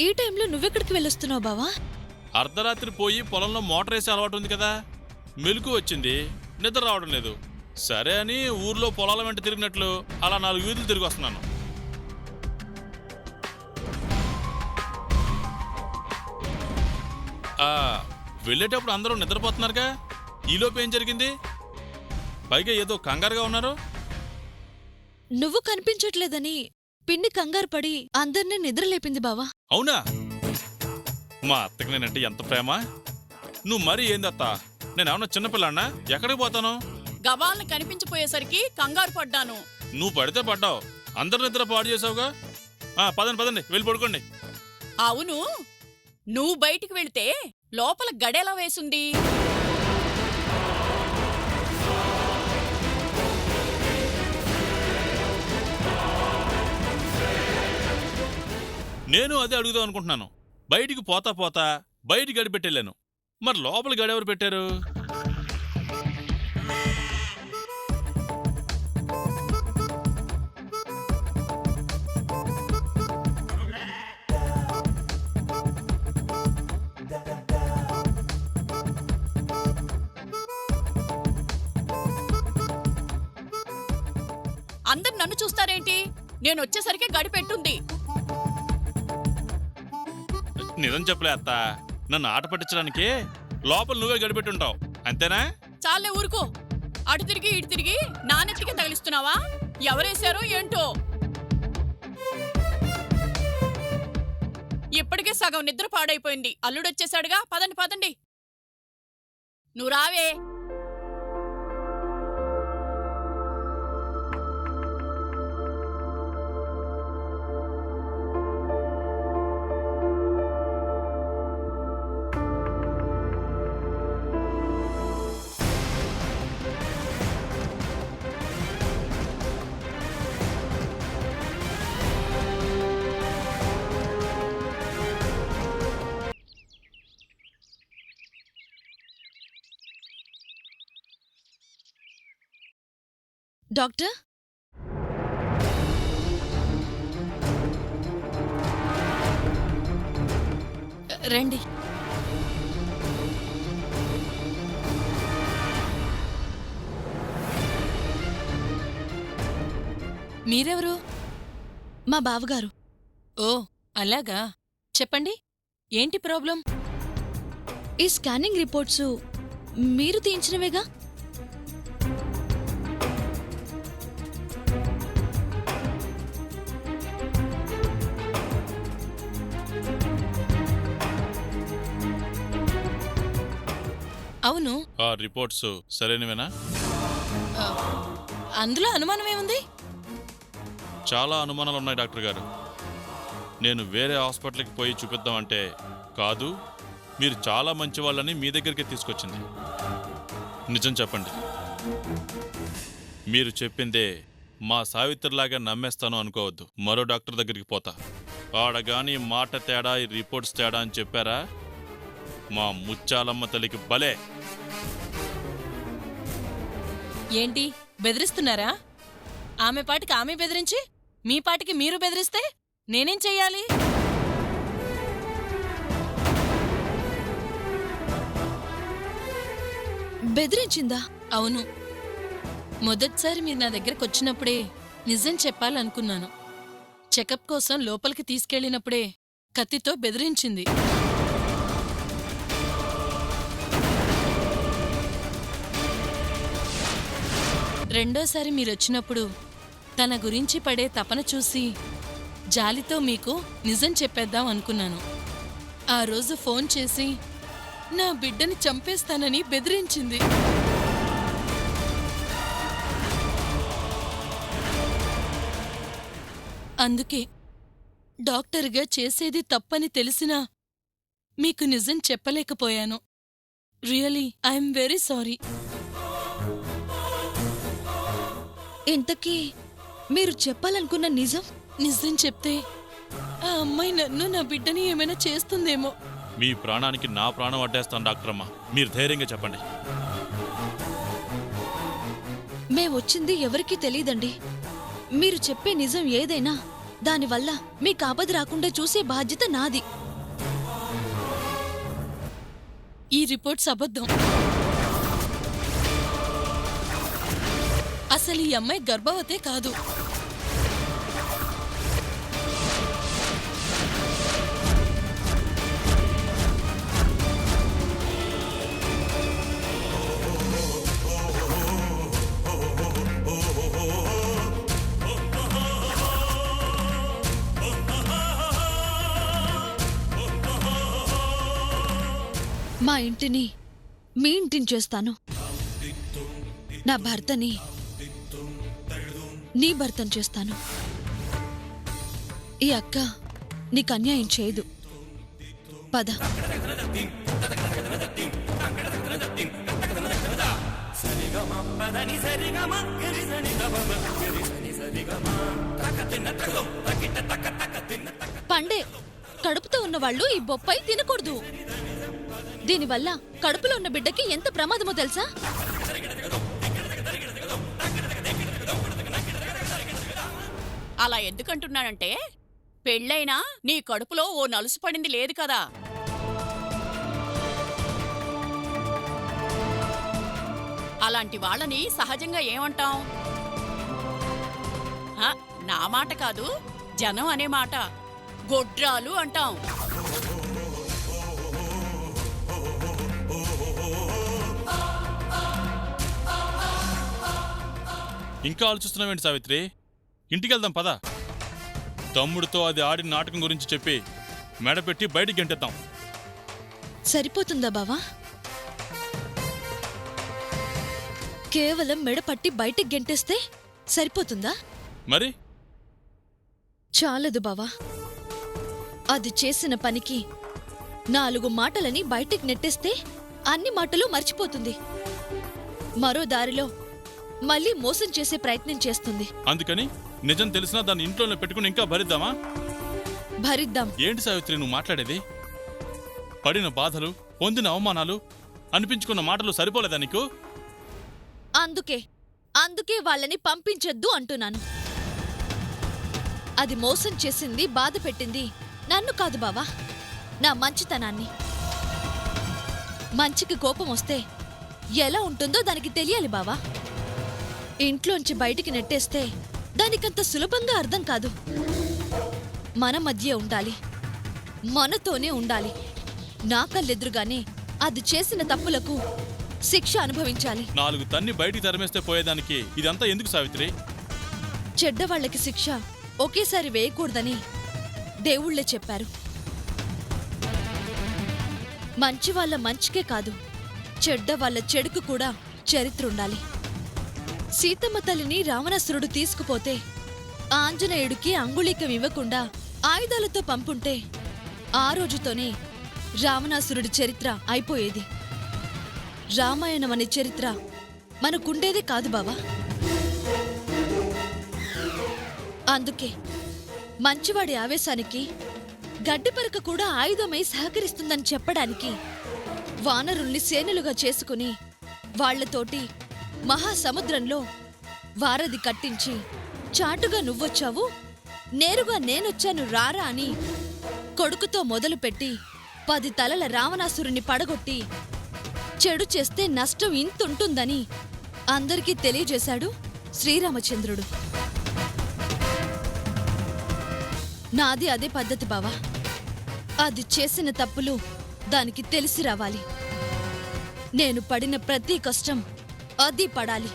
ఈ టైంలో నువ్వెక్కడికి వెళ్ళొస్తున్నావు బావా? అర్ధరాత్రి పోయి పొలంలో మోటార్ వేసే అలవాటు ఉంది కదా, మెలకు వచ్చింది, నిద్ర రావడం లేదు. సరే అని ఊర్లో పొలాల వెంట తిరిగినట్లు అలా 4 వీధులు తిరిగి వస్తున్నాను. వెళ్ళేటప్పుడు అందరూ నిద్రపోతున్నారుగా, ఈలోపు ఏం జరిగింది? పైగా ఏదో కంగారుగా ఉన్నారు. నువ్వు కనిపించట్లేదని పిన్ని కంగారు పడి అందర్నీ నిద్రలేపింది బావా. అవునా? మా అత్తకి నేనంటే ఎంత ప్రేమ. నువ్వు మరీ ఏందత్తా, నేనేమన్నా చిన్నపిల్లాన్నా? ఎక్కడికి పోతాను? గవాల్ని కనిపించిపోయేసరికి కంగారు పడ్డాను. నువ్వు పడితే పడ్డావు, అందరి నిద్ర పాడు చేసావుగా. పదండి పదండి, వెళ్ళి పడుకోండి. అవును, నువ్వు బయటికి వెళితే లోపల గడెలా వేసుంది? నేను అదే అడుగుదాం అనుకుంటున్నాను. బయటికి పోతా పోతా బయటికి గడిపెట్టెళ్ళాను, మరి లోపల గడెవరు పెట్టారు? అందరు నన్ను చూస్తారేంటి? నేనొచ్చేసరికి గడిపెట్టుంది. నిజం చెప్పలే అత్త, నన్ను ఆట పట్టించడానికి లోపల నువ్వే గడిపెట్టుంటావు, అంతేనా? చాలే ఊరుకో. అటు తిరిగి ఇటు తిరిగి నానెత్తికి తగిలిస్తున్నావా? ఎవరేశారో ఏంటో. ఇప్పటికే సగం నిద్ర పాడైపోయింది. అల్లుడొచ్చేశాడుగా, పదండి పదండి. నువ్వు రావే. డాక్టర్, రండి. మీరెవరు? మా బావగారు. ఓ అలాగా, చెప్పండి, ఏంటి ప్రాబ్లం? ఈ స్కానింగ్ రిపోర్ట్స్ మీరు తీయించినవేగా? అవును. ఆ రిపోర్ట్స్ సరైనవేనా? అందులో అనుమానమేముంది? చాలా అనుమానాలు ఉన్నాయి డాక్టర్ గారు. నేను వేరే హాస్పిటల్కి పోయి చూపిద్దామంటే కాదు, మీరు చాలా మంచి వాళ్ళని మీ దగ్గరికి తీసుకొచ్చింది. నిజం చెప్పండి, మీరు చెప్పిందే మా సావిత్రిలాగా నమ్మేస్తాను అనుకోవద్దు. మరో డాక్టర్ దగ్గరికి పోతా, ఆడగాని మాట తేడా, ఈ రిపోర్ట్స్ తేడా అని చెప్పారా, మా ముచ్చాలమ్మ తల్లికి భలే. ఏంటి బెదిరిస్తున్నారా? ఆమె పాటికి ఆమె బెదిరించి మీ పాటికి మీరు బెదిరిస్తే నేనేం చెయ్యాలి? బెదిరించిందా? అవును. మొదటిసారి మీరు నా దగ్గరకు వచ్చినప్పుడే నిజం చెప్పాలనుకున్నాను. చెకప్ కోసం లోపలికి తీసుకెళ్లినప్పుడే కత్తితో బెదిరించింది. రెండోసారి మీరొచ్చినప్పుడు తన గురించి పడే తపన చూసి జాలితో మీకు నిజం చెప్పేద్దాం అనుకున్నాను. ఆ రోజు ఫోన్ చేసి నా బిడ్డని చంపేస్తానని బెదిరించింది. అందుకే డాక్టర్గా చేసేది తప్పని తెలిసినా మీకు నిజం చెప్పలేకపోయాను. Really I'm very sorry. ఇంతకీ మీరు చెప్పాలనుకున్న నిజం? నిజం చెప్తే ఆ అమ్మాయి నన్ను, నా బిడ్డని ఏమైనా చేస్తుందేమో. మీ ప్రాణానికి నా ప్రాణం అడ్డేస్తాను డాక్టరమ్మ, మీరు ధైర్యంగా చెప్పండి. మేమొచ్చింది ఎవరికీ తెలీదండి. మీరు చెప్పే నిజం ఏదైనా దానివల్ల మీకు ఆపద రాకుండా చూసే బాధ్యత నాది. ఈ రిపోర్ట్స్ అబద్ధం. అసలు ఈ అమ్మాయి గర్భవతే కాదు. మా ఇంటిని మీ ఇంటిని చేస్తాను. నా భర్తని నీ భర్తను చేస్తాను. ఈ అక్క నీకు అన్యాయం చేయదు. పద. పండే కడుపుతో ఉన్నవాళ్ళు ఈ బొప్పాయి తినకూడదు. దీనివల్ల కడుపులో ఉన్న బిడ్డకి ఎంత ప్రమాదమో తెలుసా? అలా ఎందుకంటున్నానంటే, పెళ్ళైనా నీ కడుపులో ఓ నలుసు పడింది లేదు కదా. అలాంటి వాళ్ళని సహజంగా ఏమంటాం? నా మాట కాదు, జనం అనే మాట, గొడ్రాలు అంటాం. ఇంకా ఆలోచిస్తున్నావేంటి సావిత్రి? ఇంటికెళ్దాం పద. తమ్ముడితో అది ఆడిన నాటకం గురించి చెప్పి మెడపెట్టి బయటికి గెంటేద్దాం. సరిపోతుందా బావా? కేవలం మెడ పట్టి బయటికి గెంటేస్తే సరిపోతుందా? మరి చాలదు బావా. అది చేసిన పనికి 4 మాటలని బయటికి నెట్టేస్తే అన్ని మాటలు మర్చిపోతుంది. మరో దారిలో మళ్ళీ మోసం చేసే ప్రయత్నం చేస్తుంది. అందుకని నిజం తెలిసినా దాన్ని ఇంట్లోనే పెట్టుకుని ఇంకా భరిద్దామా? భరిద్దాం. ఏంటి సావిత్రి నువ్వు మాట్లాడేది? పడిన బాధలు, పొందిన అవమానాలు, అనిపించుకున్న మాటలు సరిపోలేదా నీకు? అందుకే వాళ్ళని పంపించొద్దు అంటున్నాను. అది మోసం చేసింది, బాధ పెట్టింది నన్ను కాదు బావా, నా మంచితనాన్ని. మంచికి కోపం వస్తే ఎలా ఉంటుందో దానికి తెలియాలి బావా. ఇంట్లోంచి బయటికి నెట్టేస్తే దానికంత సులభంగా అర్థం కాదు. మన మధ్య ఉండాలి, మనతోనే ఉండాలి. నా కళ్ళెదురుగానే అది చేసిన తప్పులకు శిక్ష అనుభవించాలి. 4 తన్ని బయటికి తరిమేస్తే పోయేదానికి ఇదంతా ఎందుకు సావిత్రి? చెడ్డవాళ్లకి శిక్ష ఒకేసారి వేయకూడదని దేవుళ్లే చెప్పారు. మంచివాళ్ల మంచికే కాదు, చెడ్డవాళ్ల చెడుకు కూడా చరిత్ర ఉండాలి. సీతమ్మ తల్లిని రావణాసురుడు తీసుకుపోతే ఆంజనేయుడికి అంగుళీకం ఇవ్వకుండా ఆయుధాలతో పంపుంటే ఆ రోజుతోనే రావణాసురుడి చరిత్ర అయిపోయేది. రామాయణం అనే చరిత్ర మనకుండేదే కాదు బావా. అందుకే మంచివాడి ఆవేశానికి గడ్డిపరక కూడా ఆయుధమై సహకరిస్తుందని చెప్పడానికి వానరుల్ని సేనులుగా చేసుకుని వాళ్లతోటి మహాసముద్రంలో వారధి కట్టించి చాటుగా నువ్వొచ్చావు, నేరుగా నేనొచ్చాను రారా అని కొడుకుతో మొదలుపెట్టి 10 తలల రావణాసురుని పడగొట్టి చెడు చేస్తే నష్టం ఇంతుంటుందని అందరికీ తెలియజేశాడు శ్రీరామచంద్రుడు. నాది అదే పద్ధతి బావా. అది చేసిన తప్పులు దానికి తెలిసి రావాలి. నేను పడిన ప్రతి కష్టం అది పడాలి.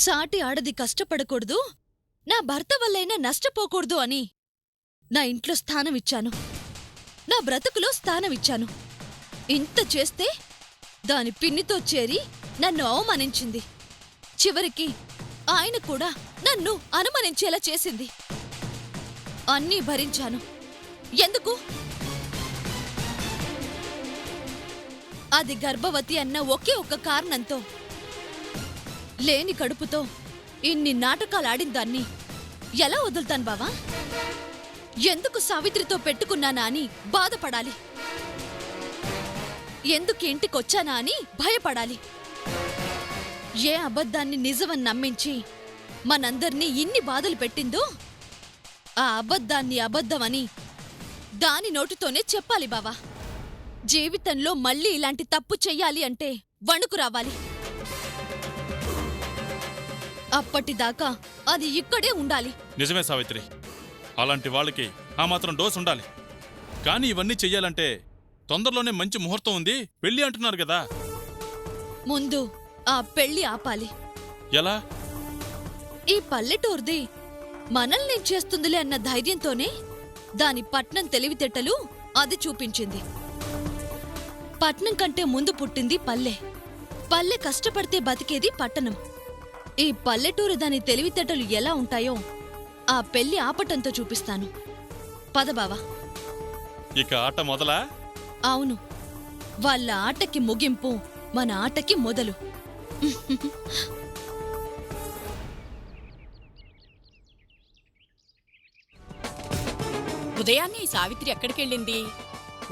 సాటి ఆడది కష్టపడకూడదు, నా భర్త వల్లైనా నష్టపోకూడదు అని నా ఇంట్లో స్థానమిచ్చాను, నా బ్రతుకులో స్థానమిచ్చాను. ఇంత చేస్తే దాని పిన్నితో చేరి నన్ను అవమానించింది. చివరికి ఆయన కూడా నన్ను అనుమానించేలా చేసింది. అన్నీ భరించాను. ఎందుకు? అది గర్భవతి అన్న ఒకే ఒక్క కారణంతో. లేని కడుపుతో ఇన్ని నాటకాలు ఆడిందాన్ని ఎలా వదులుతాను బావా? ఎందుకు సావిత్రితో పెట్టుకున్నానా అని బాధపడాలి, ఎందుకు ఇంటికొచ్చానా అని భయపడాలి. ఏ అబద్ధాన్ని నిజమని నమ్మించి మనందర్నీ ఇన్ని బాధలు పెట్టిందో ఆ అబద్ధాన్ని అబద్ధమని దాని నోటితోనే చెప్పాలి బావా. జీవితంలో మళ్ళీ ఇలాంటి తప్పు చెయ్యాలి అంటే వణుకు రావాలి. అప్పటిదాకా అది ఇక్కడే ఉండాలి. నిజమే సావిత్రి, అలాంటి వాళ్ళకి ఆ మాత్రం డోస్ ఉండాలి. కానీ ఇవన్నీ చెయ్యాలంటే తొందరలోనే మంచి ముహూర్తం ఉంది, పెళ్లి అంటున్నారు కదా. ముందు ఆ పెళ్లి ఆపాలి. ఎలా? ఈ పల్లెటూర్ది మనల్ని చేస్తుందిలే అన్న ధైర్యంతోనే దాని పట్నం తెలివితేటలు అది చూపించింది. పట్నం కంటే ముందు పుట్టింది పల్లె. పల్లె కష్టపడితే బతికేది పట్టణం. ఈ పల్లెటూరు దాని తెలివితేటలు ఎలా ఉంటాయో ఆ పెళ్లి ఆపటంతో చూపిస్తాను. పదబావా. ఇక ఆట మొదలా? అవును, వాళ్ళ ఆటకి ముగింపు మన ఆటకి మొదలు. ఉదయాన్నే ఈ సావిత్రి ఎక్కడికెళ్ళింది?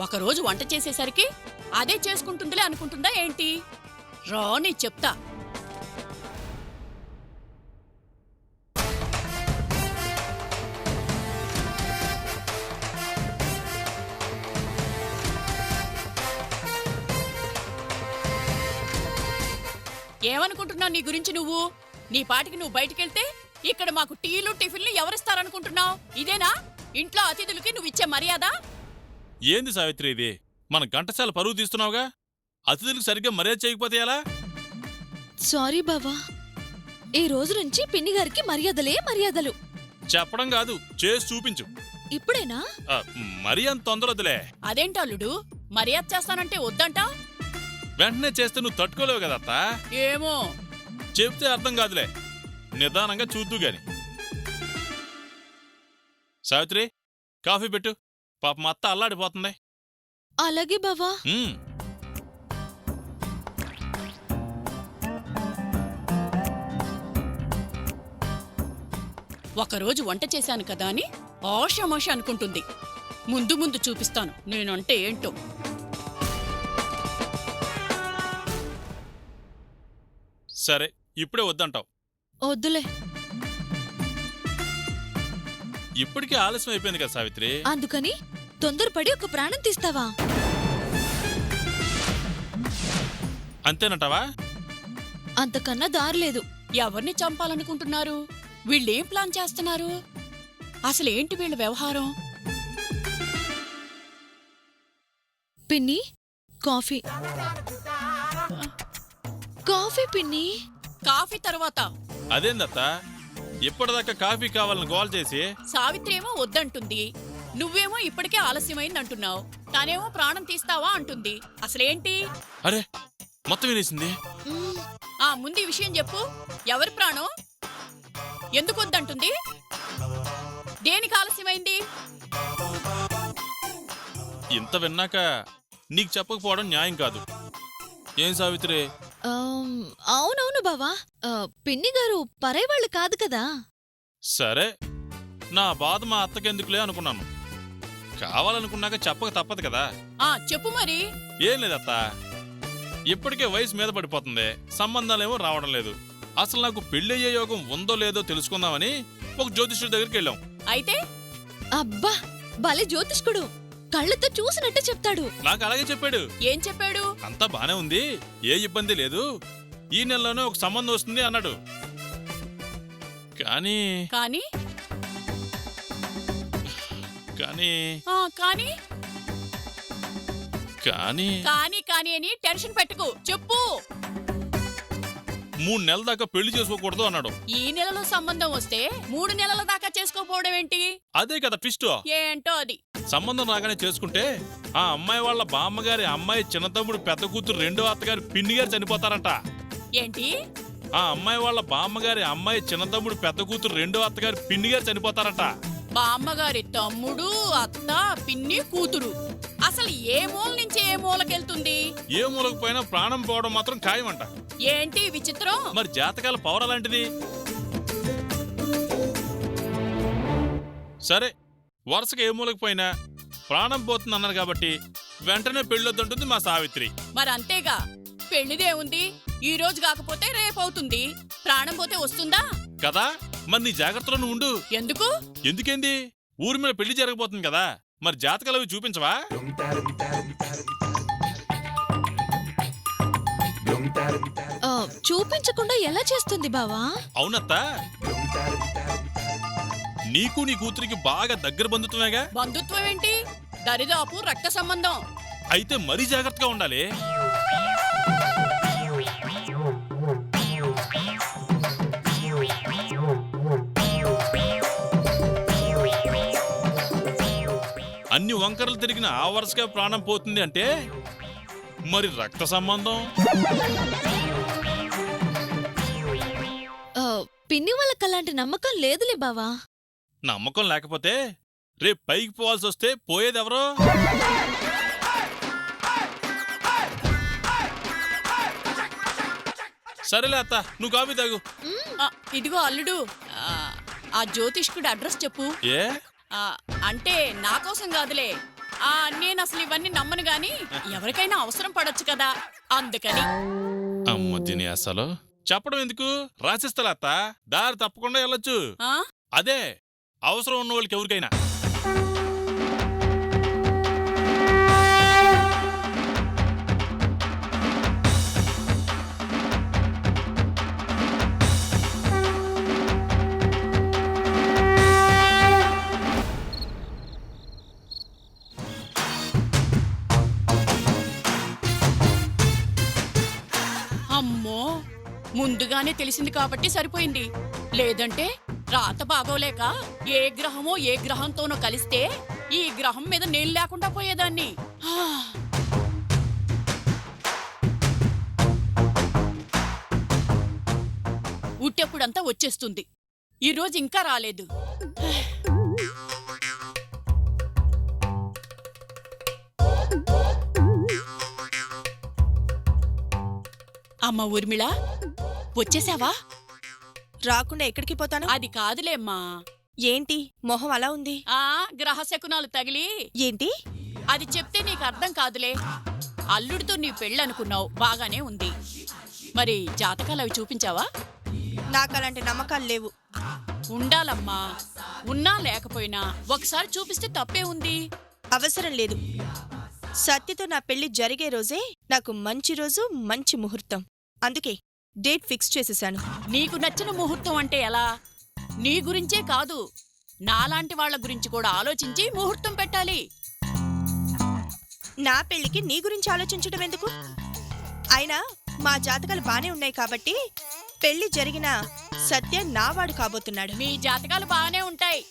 ఒకరోజు వంట చేసేసరికి అదే చేసుకుంటుందిలే అనుకుంటుందా ఏంటి? రాని చెప్తా. ఏమనుకుంటున్నావు నీ గురించి నువ్వు? నీ పాటికి నువ్వు బయటికెళ్తే ఇక్కడ మాకు టీలు టిఫిన్లు ఎవరిస్తారనుకుంటున్నావు? ఇదేనా ఇంట్లో అతిథులకి నువ్విచ్చే మర్యాద? ఏంది సావిత్రి ఇది? మన ఘంటసాల పరువు తీస్తున్నావుగా. అతిథులకు సరిగ్గా మర్యాద చేయకపోతే ఎలా? సారీ బావా. ఈ రోజు నుంచి పిన్ని గారికి మర్యాదలే మర్యాదలు. చెప్పడం కాదు, చేసి చూపించు. ఇప్పుడేనా? మరీ అంత తొందరొద్దులే. అదేంటల్లుడు మర్యాద చేస్తానంటే వద్దంటా? వెంటనే చేస్తే నువ్వు తట్టుకోలేవు కదా అత్త. ఏమో చెప్తే అర్థం కాదులే, నిదానంగా చూద్దు గాని. సావిత్రి, కాఫీ పెట్టు. పాప మా అత్త అల్లాడిపోతుంది. అలాగే బావా. ఒకరోజు వంట చేశాను కదా అని ఆషామాష అనుకుంటుంది. ముందు ముందు చూపిస్తాను నేనంటే ఏంటో. సరే, ఇప్పుడే వద్దంటావు. వద్దులే. ఇప్పటికే ఆలస్యం అయిపోయింది కదా సావిత్రి. అందుకని తొందరపడి ఒక ప్రాణం తీస్తావా? అంతేనంటావా? అంతకన్నా దారిలేదు. ఎవరిని చంపాలనుకుంటున్నారు? వీళ్ళేం ప్లాన్ చేస్తున్నారు? అసలేంటి వీళ్ళ వ్యవహారం? పిన్ని, కాఫీ. కాఫీ పిన్ని. కాఫీ తర్వాత అదేందత్త, ఇప్పటిదాకా కాఫీ కావాలని గోల్ చేసి సావిత్రి ఏమో వద్దంటుంది, నువ్వేమో ఇప్పటికే ఆలస్యమైంది అంటున్నావు, తానేమో ప్రాణం తీస్తావా అంటుంది. అసలేంటి? అరే, మొత్తం వినేసింది. ఆ ముందు ఈ విషయం చెప్పు. ఎవరి ప్రాణం? ఎందుకు వద్దంటుంది? దేనికి ఆలస్యమైంది? ఇంత విన్నాక నీకు చెప్పకపోవడం న్యాయం కాదు. ఏం సావిత్రి? అవునవును బావా. పిన్ని గారు పరాయి కాదు కదా. సరే, నా బాధ మా అత్తకెందుకులే అనుకున్నాను. కావాలనుకున్నాక చెప్పక తప్పదు కదా. చెప్పు మరి. ఏం లేదత్త, ఇప్పటికే వయసు మీద పడిపోతుంది, సంబంధాలేమో రావడం లేదు. అసలు నాకు పెళ్ళయ్యే యోగం ఉందో లేదో తెలుసుకుందామని ఒక జ్యోతిష్యుడి దగ్గరికి వెళ్ళాం. అయితే అబ్బా, భలే జ్యోతిష్కుడు. కళ్ళతో చూసినట్టే చెప్తాడు. నాకు అలాగే చెప్పాడు. ఏం చెప్పాడు? అంతా బానే ఉంది, ఏ ఇబ్బంది లేదు, ఈ నెలలోనే ఒక సంబంధం వస్తుంది అన్నాడు. కానీ కానీ కానీ కానీ కానీ కానీ కానీ అని టెన్షన్ పెట్టుకు, చెప్పు. 3 నెలల దాకా పెళ్లి చేసుకోకూడదు అన్నాడు. ఈ నెలలో సంబంధం వస్తే 3 నెలల దాకా చేసుకోపోవడం ఏంటి? అదే కదా ట్విస్ట్. ఏంటో అది. సంబంధం రాగానే చేసుకుంటే ఆ అమ్మాయి వాళ్ళ బామ్మగారి అమ్మాయి చిన్న తమ్ముడు పెద్ద కూతురు రెండో అత్తగారి పిన్ని గారు చనిపోతారంట. ఏంటి? ఆ అమ్మాయి వాళ్ళ బామ్మగారి అమ్మాయి చిన్న తమ్ముడు పెద్ద కూతురు రెండో అత్తగారి పిన్ని గారు చనిపోతారంట. బామ్మగారి తమ్ముడు, అత్త, పిన్ని, కూతురు. అసలు ఏ మూల నుంచి ఏ మూలకెళ్తుంది? ఏ మూలకు పోయినా ప్రాణం పోవడం మాత్రం ఖాయమంట. ఏంటి విచిత్రం? మరి జాతకాల పవర్ అలాంటిది. సరే, వరుసగా ఏ మూలకు పోయినా ప్రాణం పోతుంది అన్నారు కాబట్టి వెంటనే పెళ్ళొద్దంటుంది మా సావిత్రి. మరి అంతేగా, పెళ్లిదే ఉంది. ఈ రోజు కాకపోతే రేపు అవుతుంది. ప్రాణం పోతే వస్తుందా కదా? మరి నీ జాగ్రత్తలో నువ్వు ఉండు. ఎందుకు? ఎందుకేంది? ఊరి మీద పెళ్లి జరగబోతుంది కదా, మరి జాతకాలు అవి చూపించవా? చూపించకుండా ఎలా చేస్తుంది బావా? అవునత్తా, నీకు నీ కూతురికి బాగా దగ్గర బంధుత్వమేగా. బంధుత్వం ఏంటి? దరిదాపు రక్త సంబంధం. అయితే మరీ జాగ్రత్తగా ఉండాలి. అన్ని వంకరలు తిరిగిన ఆ వరుసగా ప్రాణం పోతుంది అంటే మరి రక్త సంబంధం. పిన్ని వాళ్ళకి అలాంటి నమ్మకం లేదులే బావా. నమ్మకం లేకపోతే రేపు పైకి పోవాల్సి వస్తే పోయేదెవరో. సరేలే అత్త, నువ్వు కాఫీ తాగు. ఇదిగో అల్లుడు, ఆ జ్యోతిష్కుడి అడ్రస్ చెప్పు. ఏ? అంటే నా కోసం కాదులే. నేను అసలు ఇవన్నీ నమ్మను గాని ఎవరికైనా అవసరం పడొచ్చు కదా, అందుకని. అమ్మ తిని అసలు చెప్పడం ఎందుకు, రాసిస్తా అత్త, దారి తప్పకుండా వెళ్ళొచ్చు. అదే అవసరం ఉన్న వాళ్ళకి ఎవరికైనా. అమ్మో, ముందుగానే తెలిసింది కాబట్టి సరిపోయింది. లేదంటే రాత బాగోలేక ఏ గ్రహమో ఏ గ్రహంతోనో కలిస్తే ఈ గ్రహం మీద నేను లేకుండా పోయేదాన్ని. హా. ఉట్టెప్పుడంతా వచ్చేస్తుంది. ఈరోజు ఇంకా రాలేదు. అమ్మ ఊర్మిళ, వచ్చేసావా? రాకుండా ఎక్కడికి పోతాను? అది కాదులేమ్మా. ఏంటి మొహం అలా ఉంది? గ్రహశకునాలు తగిలి. ఏంటి? అది చెప్తే నీకు అర్థం కాదులే. అల్లుడితో నీ పెళ్ళనుకున్నావు, బాగానే ఉంది. మరి జాతకాలు అవి చూపించావా? నాకు అలాంటి నమ్మకాలు లేవు. ఉండాలమ్మా. ఉన్నా లేకపోయినా ఒకసారి చూపిస్తే తప్పే ఉంది. అవసరం లేదు. సత్యతో నా పెళ్లి జరిగే రోజే నాకు మంచి రోజు, మంచి ముహూర్తం. అందుకే డేట్ ఫిక్స్ చేసేశాను. నీకు నచ్చిన ముహూర్తం అంటే ఎలా? నీ గురించే కాదు, నాలాంటి వాళ్ల గురించి కూడా ఆలోచించి ముహూర్తం పెట్టాలి. నా పెళ్లికి నీ గురించి ఆలోచించడం ఎందుకు? అయినా మా జాతకాలు బానే ఉన్నాయి కాబట్టి పెళ్లి జరిగిన సత్య నావాడు కాబోతున్నాడు. మీ జాతకాలు బాగానే ఉంటాయి,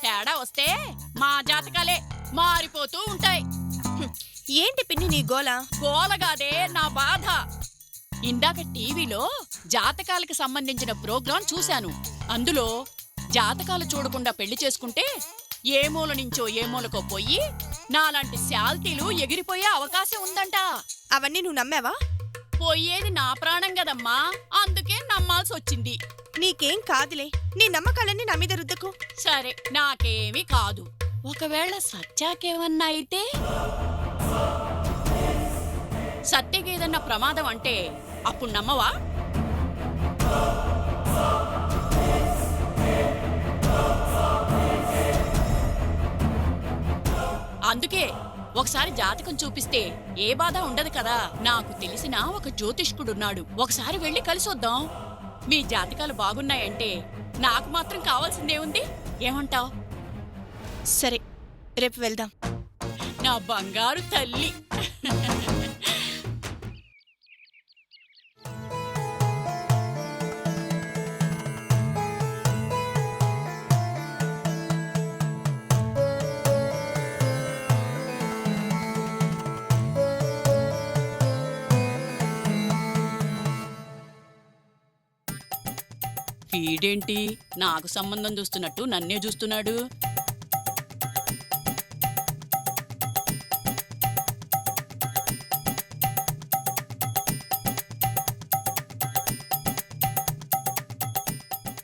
తేడా వస్తే మా జాతకాలే మారిపోతూ ఉంటాయి. ఏంటి పిన్ని నీ గోల? గోలగాదే, నా బాధ. ఇందాక టీవీలో జాతకాలకు సంబంధించిన ప్రోగ్రాం చూశాను. అందులో జాతకాలు చూడకుండా పెళ్లి చేసుకుంటే ఏ మూల నుంచో ఏ మూలకో పోయి నాలాంటి శాల్తీలు ఎగిరిపోయే అవకాశం ఉందంట. అవన్నీ నువ్వు నమ్మావా? పోయేది నా ప్రాణం గదమ్మా, అందుకే నమ్మాల్సి వచ్చింది. నీకేం కాదులే, నీ నమ్మకాలన్నీ నా మీద రుద్దకు. సరే, నాకేమీ కాదు. ఒకవేళ సత్యాకేమన్నా అయితే, సత్యకేదన్నా ప్రమాదం అంటే అప్పుడు నమ్మవా? అందుకే ఒకసారి జాతకం చూపిస్తే ఏ బాధ ఉండదు కదా. నాకు తెలిసిన ఒక జ్యోతిష్కుడున్నాడు, ఒకసారి వెళ్ళి కలిసొద్దాం. మీ జాతకాలు బాగున్నాయంటే నాకు మాత్రం కావాల్సిందే ఉంది. ఏమంటావ్? సరే, రేపు వెళ్దాం. నా బంగారు తల్లి. వీడేంటి నాకు సంబంధం చూస్తున్నట్టు నన్నే చూస్తున్నాడు?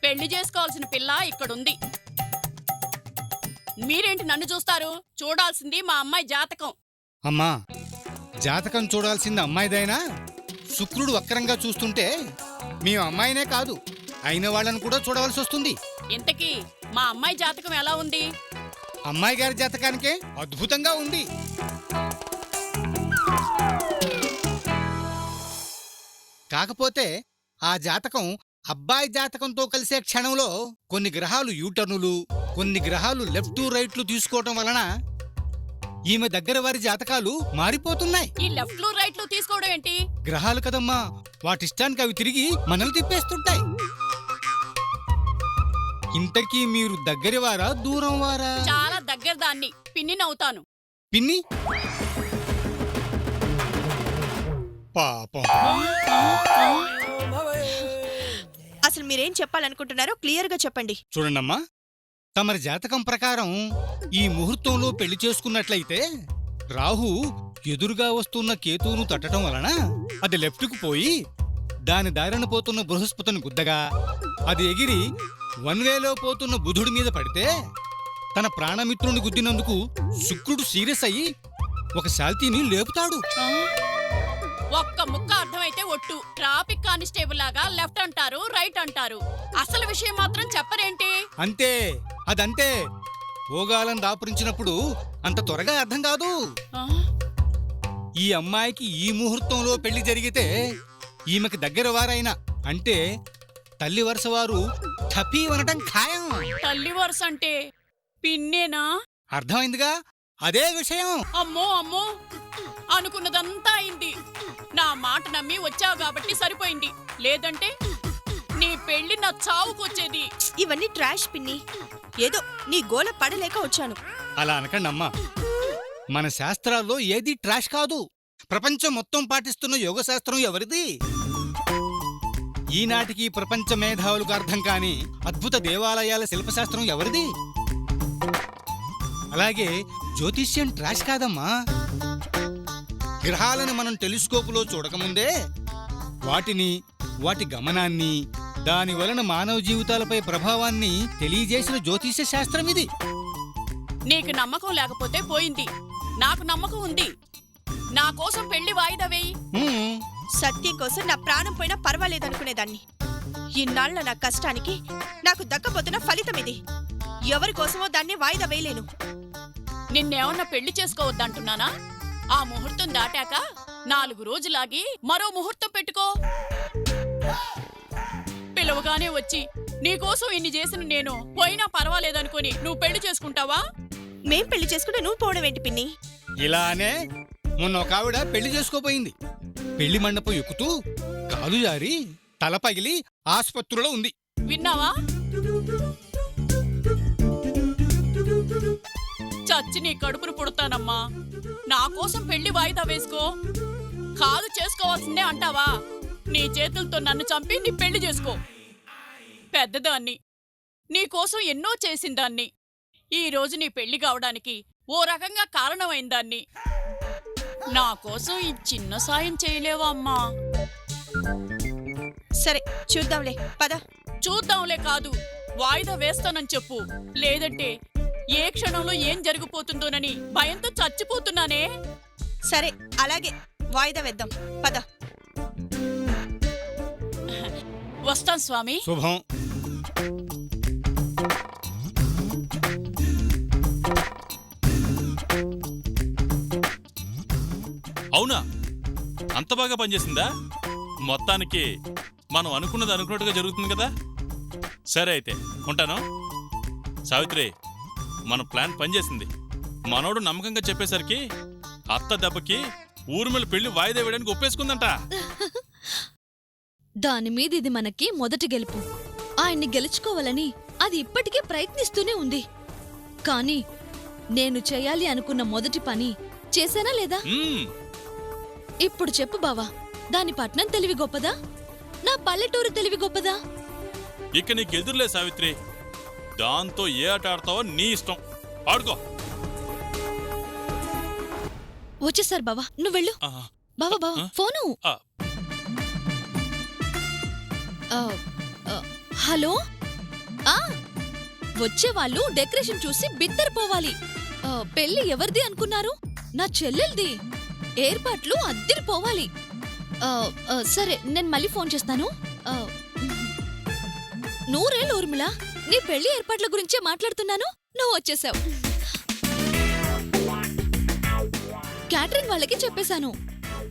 పెళ్లి చేసుకోవాల్సిన పిల్ల ఇక్కడుంది. మీరేంటి నన్ను చూస్తారు? చూడాల్సింది మా అమ్మాయి జాతకం. అమ్మా, జాతకం చూడాల్సింది అమ్మాయిదైనా శుక్రుడు వక్రంగా చూస్తుంటే మేము అమ్మాయినే కాదు అయిన వాళ్ళని కూడా చూడవలసి వస్తుంది. ఇంతకీ మా అమ్మాయి జాతకం ఎలా ఉంది? అమ్మాయి గారి జాతకానికే అద్భుతంగా ఉంది. కాకపోతే ఆ జాతకం అబ్బాయి జాతకంతో కలిసే క్షణంలో కొన్ని గ్రహాలు యూటర్నులు, కొన్ని గ్రహాలు లెఫ్ట్ రైట్లు తీసుకోవటం వలన ఈమె దగ్గర వారి జాతకాలు మారిపోతున్నాయి. ఈ లెఫ్ట్లు రైట్లు తీసుకోవడం ఏంటి? గ్రహాలు కదమ్మా, వాటిష్టానికి అవి తిరిగి మనల్ని తిప్పేస్తుంటాయి. ఇంతకీ మీరు దగ్గరి వారా దూరం వారా? చాలా దగ్గర దాన్ని, పిన్నినవుతాను. పిన్ని? పాపం. అసలు మీరేం చెప్పాలనుకుంటున్నారో క్లియర్గా చెప్పండి. చూడండమ్మా, తమరి జాతకం ప్రకారం ఈ ముహూర్తంలో పెళ్లి చేసుకున్నట్లయితే రాహు ఎదురుగా వస్తున్న కేతువును తట్టడం వలన అది లెఫ్ట్కు పోయి దాని దారిన పోతున్న బృహస్పతిని గుద్దగా అది ఎగిరి వన్వేలో పోతున్న బుధుడి మీద పడితే తన ప్రాణమిత్రుని గుద్దినందుకు శుక్రుడు సీరియస్ అయ్యి ఒక శాల్తీని లేపుతాడు. ఒక్క ముక్క అర్థమైతే ఒట్టు. ట్రాఫిక్ కానిస్టేబుల్ లాగా లెఫ్ట్ అంటారు, రైట్ అంటారు. అసలు విషయం మాత్రం చెప్పరేంటి? అంతే, అదంతే. భోగాలను దాపురించినప్పుడు అంత త్వరగా అర్థం కాదు. ఈ అమ్మాయికి ఈ ముహూర్తంలో పెళ్లి జరిగితే ఈమెకి దగ్గర వారైనా అంటే తల్లి వరుస వారు ఠపీ అనటం ఖాయం. తల్లి వరుస అంటే పిన్నేనా? అర్థమైందిగా. అదే విషయం. అమ్మో అమ్మో, అనుకున్నదంతా అయింది. నా మాట నమ్మి వచ్చావు కాబట్టి సరిపోయింది, లేదంటే నీ పెళ్లి నా చావుకొచ్చేది. ఇవన్నీ ట్రాష్ పిన్ని. ఏదో నీ గోల పడలేక వచ్చాను. అలా అనకండి అమ్మా. మన శాస్త్రాల్లో ఏది ట్రాష్ కాదు. ప్రపంచం మొత్తం పాటిస్తున్న యోగ శాస్త్రం ఎవరిది? ఈనాటికి ప్రపంచ మేధావులకు అర్థం కాని అద్భుత దేవాలయాల శిల్పశాస్త్రం ఎవరిది? అలాగే జ్యోతిష్యం ట్రాష్ కాదమ్మా. గ్రహాలను మనం టెలిస్కోపులో చూడకముందే వాటిని, వాటి గమనాన్ని, దాని వలన మానవ జీవితాలపై ప్రభావాన్ని తెలియజేసిన జ్యోతిష్య శాస్త్రం ఇది. నీకు నమ్మకం లేకపోతే పోయింది, నాకు నమ్మకం ఉంది. నా కోసం పెళ్లి వాయిదా వేయి. హ్మ్. సత్యం కోసం నా ప్రాణం పోయినా పర్వాలేదనుకునేదాన్ని. ఇన్నాళ్ల నా కష్టానికి నాకు దక్కబోతున్న ఫలితం ఇది. ఎవరి కోసమో దాన్ని వాయిదా వేయలేను. నిన్నేమన్నా పెళ్లి చేసుకోవద్దంటున్నానా? ఆ ముహూర్తం దాటాక 4 రోజులాగి మరో ముహూర్తం పెట్టుకో. పిలవగానే వచ్చి నీకోసం ఇన్ని చేసిన నేను పోయినా పర్వాలేదనుకుని నువ్వు పెళ్లి చేసుకుంటావా? మేం పెళ్లి చేసుకుంటే నువ్వు పోవడం ఏంటి పిన్ని? ఇలానే మొన్న ఒక ఆవిడ పెళ్లి చేసుకోపోయింది. పెళ్లి మండపం ఎక్కుతూ కాలు జారి తల పగిలి ఆసుపత్రిలో ఉంది. విన్నావా? చచ్చి నీ కడుపును పుడతానమ్మా. నా కోసం పెళ్లి వాయిదా వేసుకో. కాదు చేసుకోవాల్సిందే అంటావా? నీ చేతులతో నన్ను చంపి నీ పెళ్లి చేసుకో. పెద్దదాన్ని, నీకోసం ఎన్నో చేసిందాన్ని, ఈ రోజు నీ పెళ్లి కావడానికి ఓ రకంగా కారణమైందాన్ని. నా కోసం ఈ చిన్న సాయం చేయలేవా అమ్మా? సరే చూద్దాంలే, పద. చూద్దాంలే కాదు, వాయిదా వేస్తానని చెప్పు. లేదంటే ఏ క్షణంలో ఏం జరిగిపోతుందోనని భయంతో చచ్చిపోతున్నానే. సరే అలాగే వాయిదా వేద్దాం, పద. వస్తాం స్వామి. శుభం. అవునా, అంత బాగా పనిచేసిందా? మొత్తానికి మనం అనుకున్నది అనుకున్నట్టుగా జరుగుతుంది కదా. సరే అయితే ఉంటాను. సావిత్రి, మన ప్లాన్ పనిచేసింది. మనోడు నమ్మకంగా చెప్పేసరికి అత్త దెబ్బకి ఊర్మిళ పెళ్లి వాయిదా వేయడానికి ఒప్పేసుకుందంట. దాని మీద ఇది మనకి మొదటి గెలుపు. ఆయన్ని గెలుచుకోవాలని అది ఇప్పటికే ప్రయత్నిస్తూనే ఉంది. కానీ నేను చేయాలి అనుకున్న మొదటి పని చేశానా లేదా? ఇప్పుడు చెప్పు బావా, దాని పట్నం తెలివి గొప్పదా, నా పల్లెటూరు తెలివి గొప్పదా? ఇక నీకు ఎదురులే సావిత్రి. దాంతో ఏ ఆట ఆడతావో నీ ఇష్టం, ఆడుకో. వచ్చేసారు బావా, నువ్వు వెళ్ళు. బావా బావా, ఫోను. హలో. వచ్చేవాళ్ళు డెకరేషన్ చూసి బిత్తరపోవాలి. పెళ్లి ఎవరిది అనుకున్నారు? నా చెల్లెల్ది. ఏర్పాట్లు అద్దిరిపోవాలి. సరే, నేను మళ్ళీ ఫోన్ చేస్తాను. నూరేళ్ళు ఊర్మిళ, నీ పెళ్లి ఏర్పాట్ల గురించే మాట్లాడుతున్నాను, నువ్వు వచ్చేసావు. క్యాటరింగ్ వాళ్ళకి చెప్పేశాను.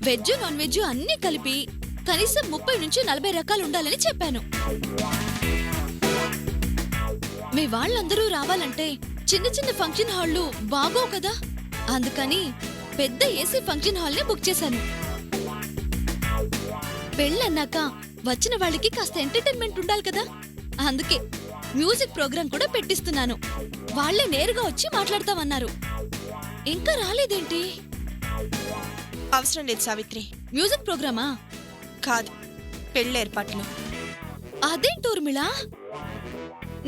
వెజ్ నాన్ వెజ్ అన్నీ కలిపి కనీసం 30 నుంచి 40 రకాలు ఉండాలని చెప్పాను. మీ వాళ్ళందరూ రావాలంటే చిన్న చిన్న ఫంక్షన్ హాళ్లు బాగోవు కదా. అందుకని పెద్ద ఏసీ ఫంక్షన్ హాల్ని బుక్ చేశాను. పెళ్ళన్నాక వచ్చిన వాళ్ళకి కాస్త ఎంటర్టైన్మెంట్ ఉండాలి కదా. అందుకే మ్యూజిక్ ప్రోగ్రాం కూడా పెట్టిస్తున్నాను. వాళ్లే నేరుగా వచ్చి మాట్లాడతామన్నారు. ఇంకా రాలేదేంటి? అవసరం లేదు సావిత్రి. మ్యూజిక్ ప్రోగ్రామా? కాదు, పెళ్లి ఏర్పాట్లు. అదేంటి ఊర్మిళ,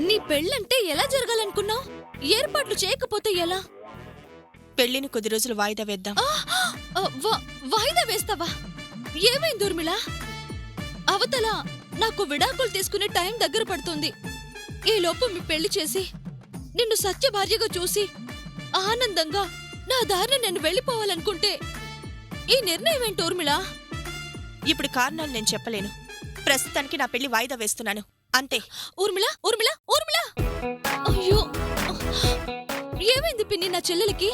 నీ పెళ్ళంటే ఎలా జరగాలనుకున్నావు? ఏర్పాట్లు చేయకపోతే ఎలా? పెళ్లిని కొద్ది రోజులు వాయిదా వేద్దాం. వాయిదా వేస్తావా? ఏమైంది ఊర్మిళ? అవతల నాకు విడాకులు తీసుకునే టైం దగ్గర పడుతుంది. ఈలోపు మీ పెళ్లి చేసి నిన్ను సత్య భార్యగా చూసి ఆనందంగా నా దారిని నేను వెళ్ళిపోవాలనుకుంటే ఈ నిర్ణయం ఏంటి ఊర్మిళ? ఇప్పుడు కారణాలు నేను చెప్పలేను. ప్రస్తుతానికి నా పెళ్లి వాయిదా వేస్తున్నాను, అంతే. ఊర్మిళ, ఊర్మిళ, ఊర్మిళ! అయ్యో, ఏమైంది పిన్ని నా చెల్లెలికి?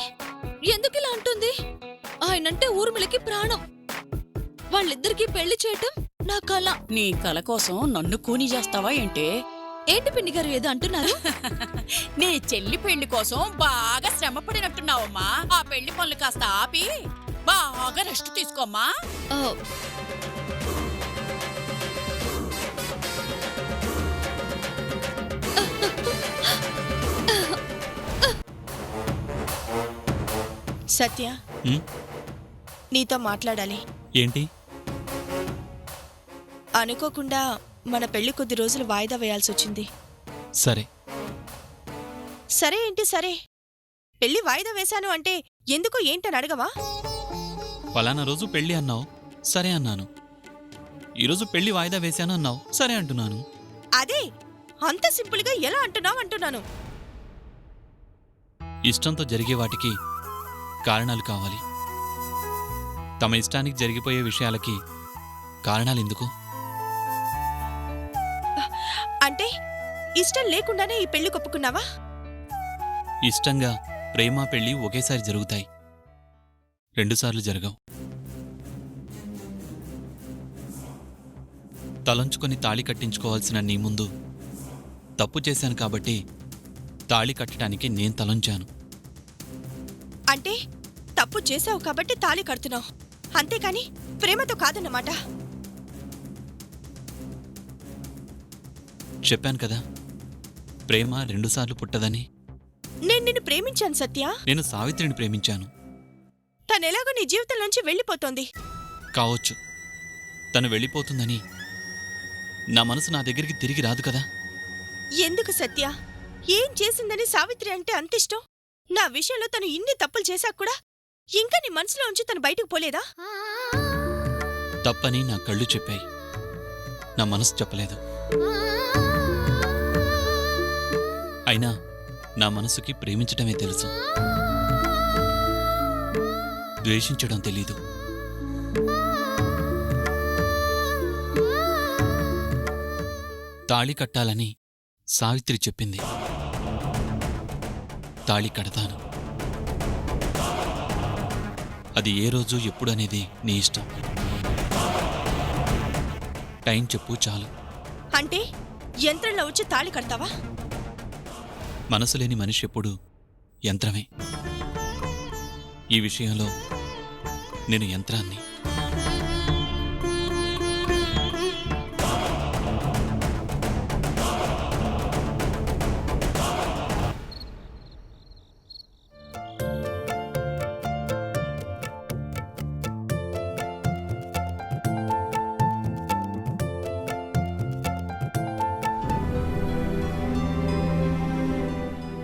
ఎందుకిలా అంటుంది? ఆయనంటే ఊర్మిళకి ప్రాణం. వాళ్ళిద్దరికీ పెళ్లి చేయటం నా కల. నీ కల కోసం నన్ను కూని చేస్తావా ఏంటే? ఏంటి పిన్ని గారు ఏదో అంటున్నారు? నీ చెల్లి పెళ్లి కోసం బాగా శ్రమ పడినట్టున్నావమ్మా. ఆ పెళ్లి పనులు కాస్త ఆపి బాగా రెస్ట్ తీసుకోమ్మా. ఆ, సత్య, ఉమ్, నీతో మాట్లాడాలి. ఏంటి? అనుకోకుండా మన పెళ్లి కొద్ది రోజులు వాయిదా వేయాల్సి వచ్చింది. సరే. సరే ఏంటి సరే? పెళ్లి వాయిదా వేశాను అంటే ఎందుకు ఏంటని అడగవా? ఫలానా రోజు పెళ్లి అన్నావు, సరే అన్నాను. ఈరోజు పెళ్లి వాయిదా వేశాను అన్నావు, సరే అంటున్నాను. అదే అంత సింపుల్గా ఎలా అంటున్నావు అంటున్నాను. ఇష్టంతో జరిగే వాటికి కారణాలు కావాలి. తమ ఇష్టానికి జరిగిపోయే విషయాలకి కారణాలెందుకు? అంటే ఇష్టం లేకుండానే ఈ పెళ్లి కొప్పుకున్నావా? ఇష్టంగా ప్రేమ పెళ్లి ఒకేసారి జరుగుతాయి, రెండుసార్లు జరగవు. తలంచుకొని తాళి కట్టించుకోవాల్సిన నీ ముందు తప్పు చేశాను కాబట్టి తాళి కట్టడానికి నేను తలంచాను. అంటే తప్పు చేశావు కాబట్టి తాళి కడుతున్నావు, అంతేకాని ప్రేమతో కాదన్నమాట. చెప్పాను కదా, ప్రేమ రెండుసార్లు పుట్టదని. నేను నిన్ను ప్రేమించాను సత్య. నేను సావిత్రిని ప్రేమించాను. తనెలాగో నీ జీవితంలోంచి వెళ్ళిపోతోంది. కావచ్చు, తను వెళ్ళిపోతుందని నా మనసు నా దగ్గరికి తిరిగి రాదు కదా. ఎందుకు సత్య? ఏం చేసిందని సావిత్రి అంటే అంతిష్టం? నా విషయంలో తను ఇన్ని తప్పులు చేశాక కూడా ఇంకా నీ మనసులో ఉంచి తను బయటకు పోలేదా? తప్పని నా కళ్ళు చెప్పాయి, నా మనసు చెప్పలేదు. అయినా నా మనసుకి ప్రేమించటమే తెలుసు, ద్వేషించడం తెలీదు. తాళి కట్టాలని సావిత్రి చెప్పింది, తాళి కడతాను. అది ఏ రోజు ఎప్పుడనేది నీ ఇష్టం. టైం చెప్పు చాలు. అంటే యంత్రంలో వచ్చి తాళి కడతావా? మనసు లేని మనిషి ఎప్పుడు యంత్రమే. ఈ విషయంలో నేను యంత్రాన్ని.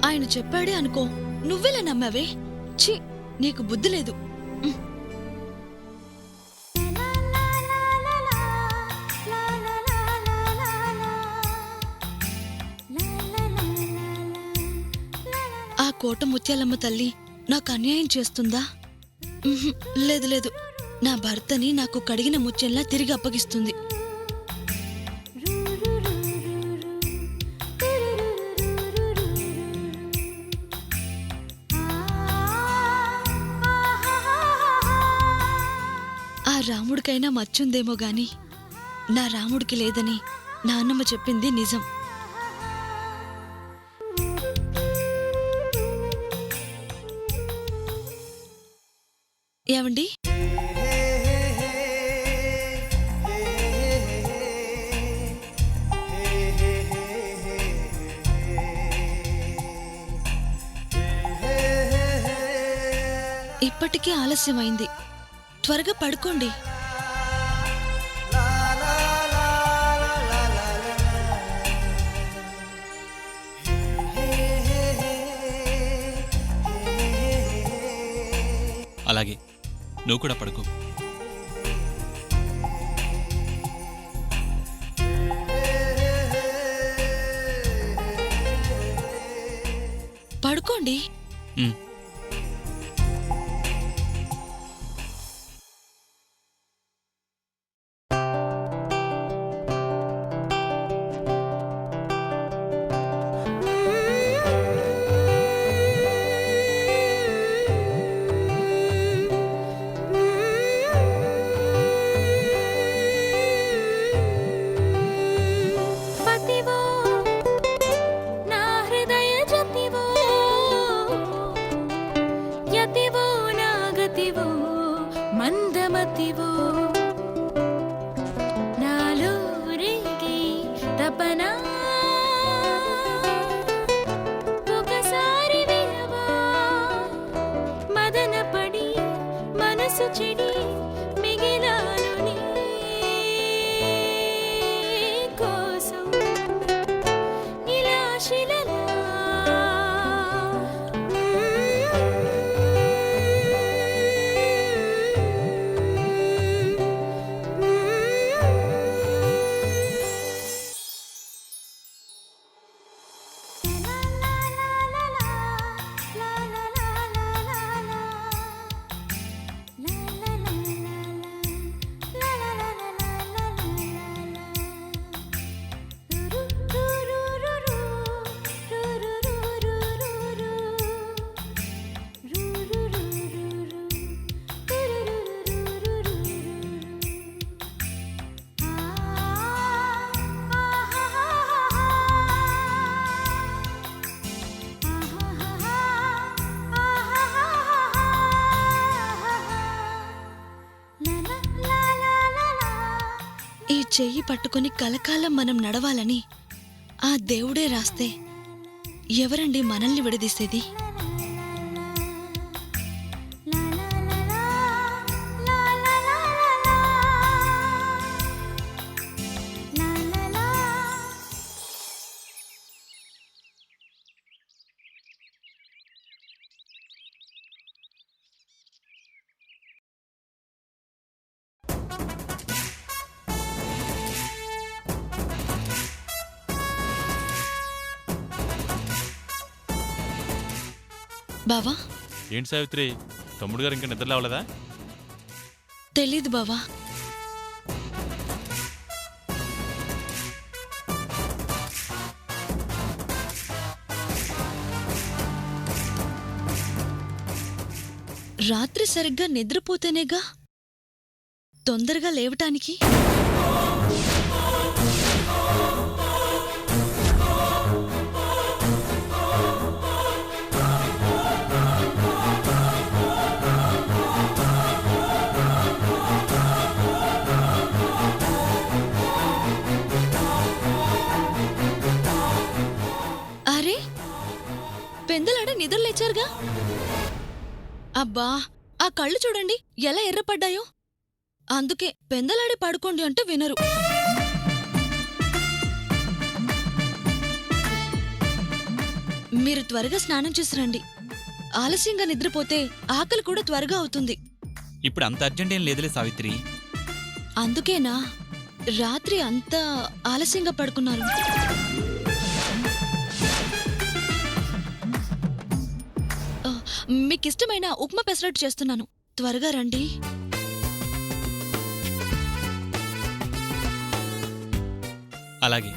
ఆయన చెప్పాడే అనుకో, నువ్వెలా నమ్మావే? ఛీ, నీకు బుద్ధి లేదు. ఆ కోట ముత్యాలమ్మ తల్లి నాకు అన్యాయం చేస్తుందా? ఉహుం, లేదు లేదు, నా భర్తని నాకు కడిగిన ముత్యంలా తిరిగి అప్పగిస్తుంది. ఆ రాముడికైనా మచ్చుందేమో గాని నా రాముడికి లేదని నాన్నమ్మ చెప్పింది నిజం. ఏమండి? ఇప్పటికే ఆలస్యమైంది, త్వరగా పడుకోండి. అలాగే, నువ్వు కూడా పడుకో. పడుకోండి. ఉమ్. మందమతివో నాలో రేగే తపనా ఒకసారి వినవా మదనపడి మనసు చెడి మిగిలాను నీ కోసం ఇలా శిలలా ఈ చెయ్యి పట్టుకుని కలకాలం మనం నడవాలని ఆ దేవుడే రాస్తే ఎవరండి మనల్ని విడదీసేది? బావా, ఏంటి సావిత్రి, తమ్ముడు గారు ఇంకా నిద్ర లేవలేదా? తెలీదు బావా. రాత్రి సరిగ్గా నిద్రపోతేనేగా తొందరగా లేవటానికి. అరే, పెందలాడ నిద్రలేచారుగా. అబ్బా, ఆ కళ్ళు చూడండి ఎలా ఎర్రపడ్డాయో. అందుకే పెందలాడి పడుకోండి అంటే వినరు. మీరు త్వరగా స్నానం చేసి రండి. ఆలస్యంగా నిద్రపోతే ఆకలి కూడా త్వరగా అవుతుంది. ఇప్పుడు అంత అర్జెంట్ ఏం లేదులే సావిత్రి. అందుకేనా రాత్రి అంత ఆలస్యంగా పడుకున్నారు? మీకిష్టమైన ఉప్మా పెసరట్టు చేస్తున్నాను, త్వరగా రండి. అలాగే.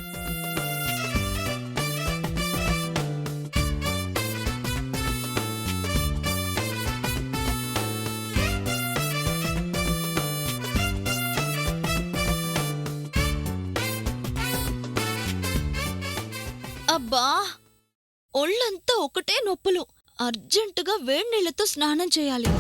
అబ్బా, ఒళ్ళంతా ఒకటే నొప్పులు. అర్జెంటుగా వేడినీళ్లతో స్నానం చేయాలి.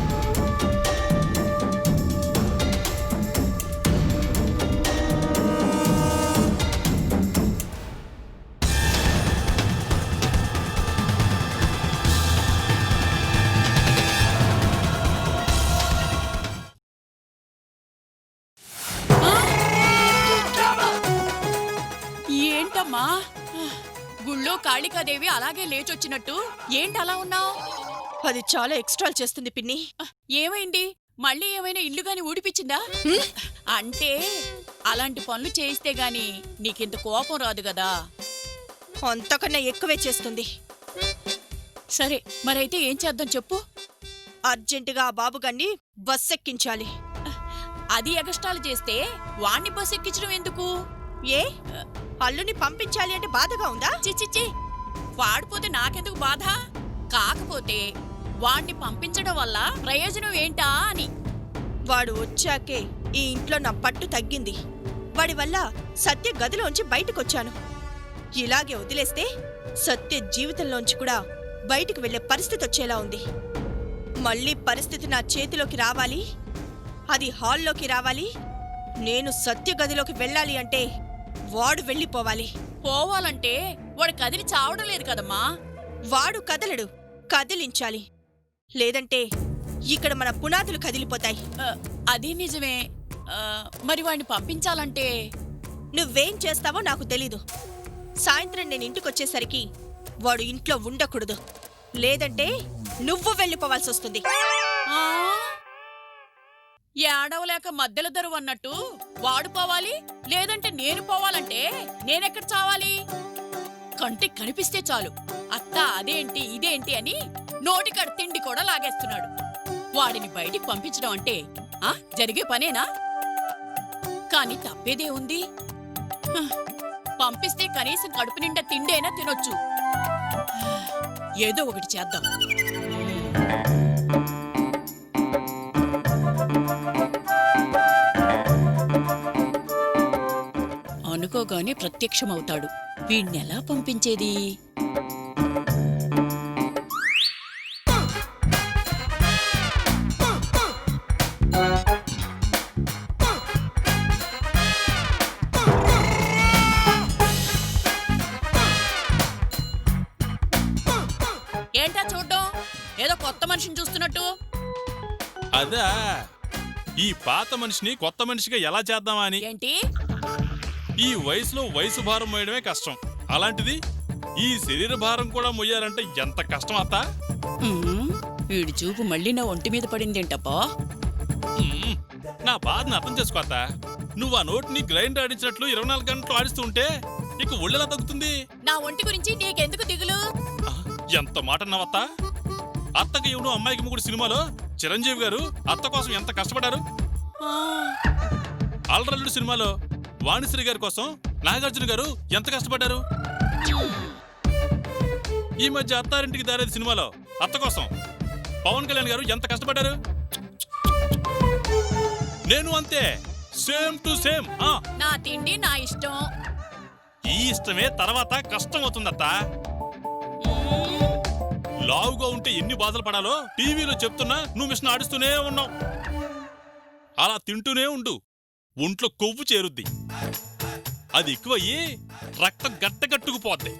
ఏంటమ్మా, గుళ్ళో కాళికాదేవి అలాగే లేచొచ్చినట్టు ఏంటి అలా ఉన్నావు? అది చాలా ఎక్స్ట్రాల్ చేస్తుంది పిన్ని. ఏమైంది? మళ్ళీ ఏమైనా ఇల్లు గాని ఊడిపించిందా? అంటే అలాంటి పనులు చేయిస్తే గాని నీకింత కోపం రాదు కదా. అంతకన్నా ఎక్కువే చేస్తుంది. సరే, మరైతే ఏం చేద్దాం చెప్పు. అర్జెంటుగా ఆ బాబుగాన్ని బస్ ఎక్కించాలి. అది ఎగస్టాలు చేస్తే వాణ్ణి బస్ ఎక్కించడం ఎందుకు? ఏ అల్లుని పంపించాలి అంటే బాధగా ఉందా? చిచ్చిచ్చి, వాడిపోతే నాకెందుకు బాధ? కాకపోతే వాణ్ణి పంపించడం వల్ల ప్రయోజనం ఏంటా అని. వాడు వచ్చాకే ఈ ఇంట్లో నా పట్టు తగ్గింది. వాడి వల్ల సత్య గదిలోంచి బయటకొచ్చాను. ఇలాగే వదిలేస్తే సత్య జీవితంలోంచి కూడా బయటకు వెళ్లే పరిస్థితి వచ్చేలా ఉంది. మళ్ళీ పరిస్థితి నా చేతిలోకి రావాలి. అది హాల్లోకి రావాలి. నేను సత్య గదిలోకి వెళ్ళాలి అంటే వాడు వెళ్ళిపోవాలి. పోవాలంటే వాడు కదిలి చావడం లేదు కదమ్మా. వాడు కదలడు, కదిలించాలి. లేదంటే ఇక్కడ మన పునాదులు కదిలిపోతాయి. అది నిజమే. మరి వాడిని పంపించాలంటే నువ్వేం చేస్తావో నాకు తెలీదు. సాయంత్రం నేను ఇంటికొచ్చేసరికి వాడు ఇంట్లో ఉండకూడదు. లేదంటే నువ్వు వెళ్ళిపోవాల్సి వస్తుంది. ఏడవలేక మధ్యలో దరువు అన్నట్టు వాడు పోవాలి, లేదంటే నేను పోవాలంటే నేనెక్కడ చావాలి? కంటికి కనిపిస్తే చాలు అత్త అదేంటి ఇదేంటి అని నోటికాడ తిండి కూడా లాగేస్తున్నాడు. వాడిని బయటికి పంపించడం అంటే జరిగే పనేనా? కాని తప్పేదే ఉంది. పంపిస్తే కనీసం కడుపు నిండా తిండైనా తినొచ్చు. ఏదో ఒకటి చేద్దాం. అనుకోగానే ప్రత్యక్షమవుతాడు. వీణ్ణెలా పంపించేది? ఏంటా చూడ్డం? ఏదో కొత్త మనిషిని చూస్తున్నట్టు. అదా ఈ పాత మనిషిని కొత్త మనిషిగా ఎలా చేద్దామా అని. ఏంటి? ఈ వయసులో వయసు భారం మోయడమే కష్టం. అలాంటిది ఈ శరీర భారం కూడా మొయ్యాలంటే ఎంత కష్టం అత్తా. వీడి చూపు మళ్ళీ నా ఒంటి మీద పడిందేంటప్పా? నా బాధను అర్థం చేసుకో అత్తా. నువ్వు ఆ నోటిని గ్రైండర్ ఆడించినట్లు 24 గంటలు ఆడిస్తూ ఉంటే ఇక ఒళ్ళెలా తగ్గుతుంది? నా ఒంటి గురించి నీకెందుకు దిగులు? ఎంత మాట అన్నావత్తా. అత్తకి ఎవడు అమ్మాయికి ముగ్గురు సినిమాలో చిరంజీవి గారు అత్త కోసం ఎంత కష్టపడ్డారు. అల్రల్లుడు సినిమాలో వాణిశ్రీ గారి కోసం నాగార్జున గారు ఎంత కష్టపడ్డారు. ఈ మధ్య అత్తారింటికి దారేది సినిమాలో అత్త కోసం పవన్ కళ్యాణ్ గారు ఎంత కష్టపడ్డారు. నేను అంతే, సేమ్ టు సేమ్. నా తిండి నా ఇష్టం. ఈ ఇష్టమే తర్వాత కష్టం అవుతుందత్తా. లావుగా ఉంటే ఎన్ని బాధలు పడాలో టీవీలో చెప్తున్నా నువ్వు మిషన్ ఆడిస్తూనే ఉన్నావు. అలా తింటూనే ఉండు, ఒంట్లో కొవ్వు చేరుద్ది. అది ఎక్కువయ్యి రక్తం గట్టగట్టుకుపోద్ది.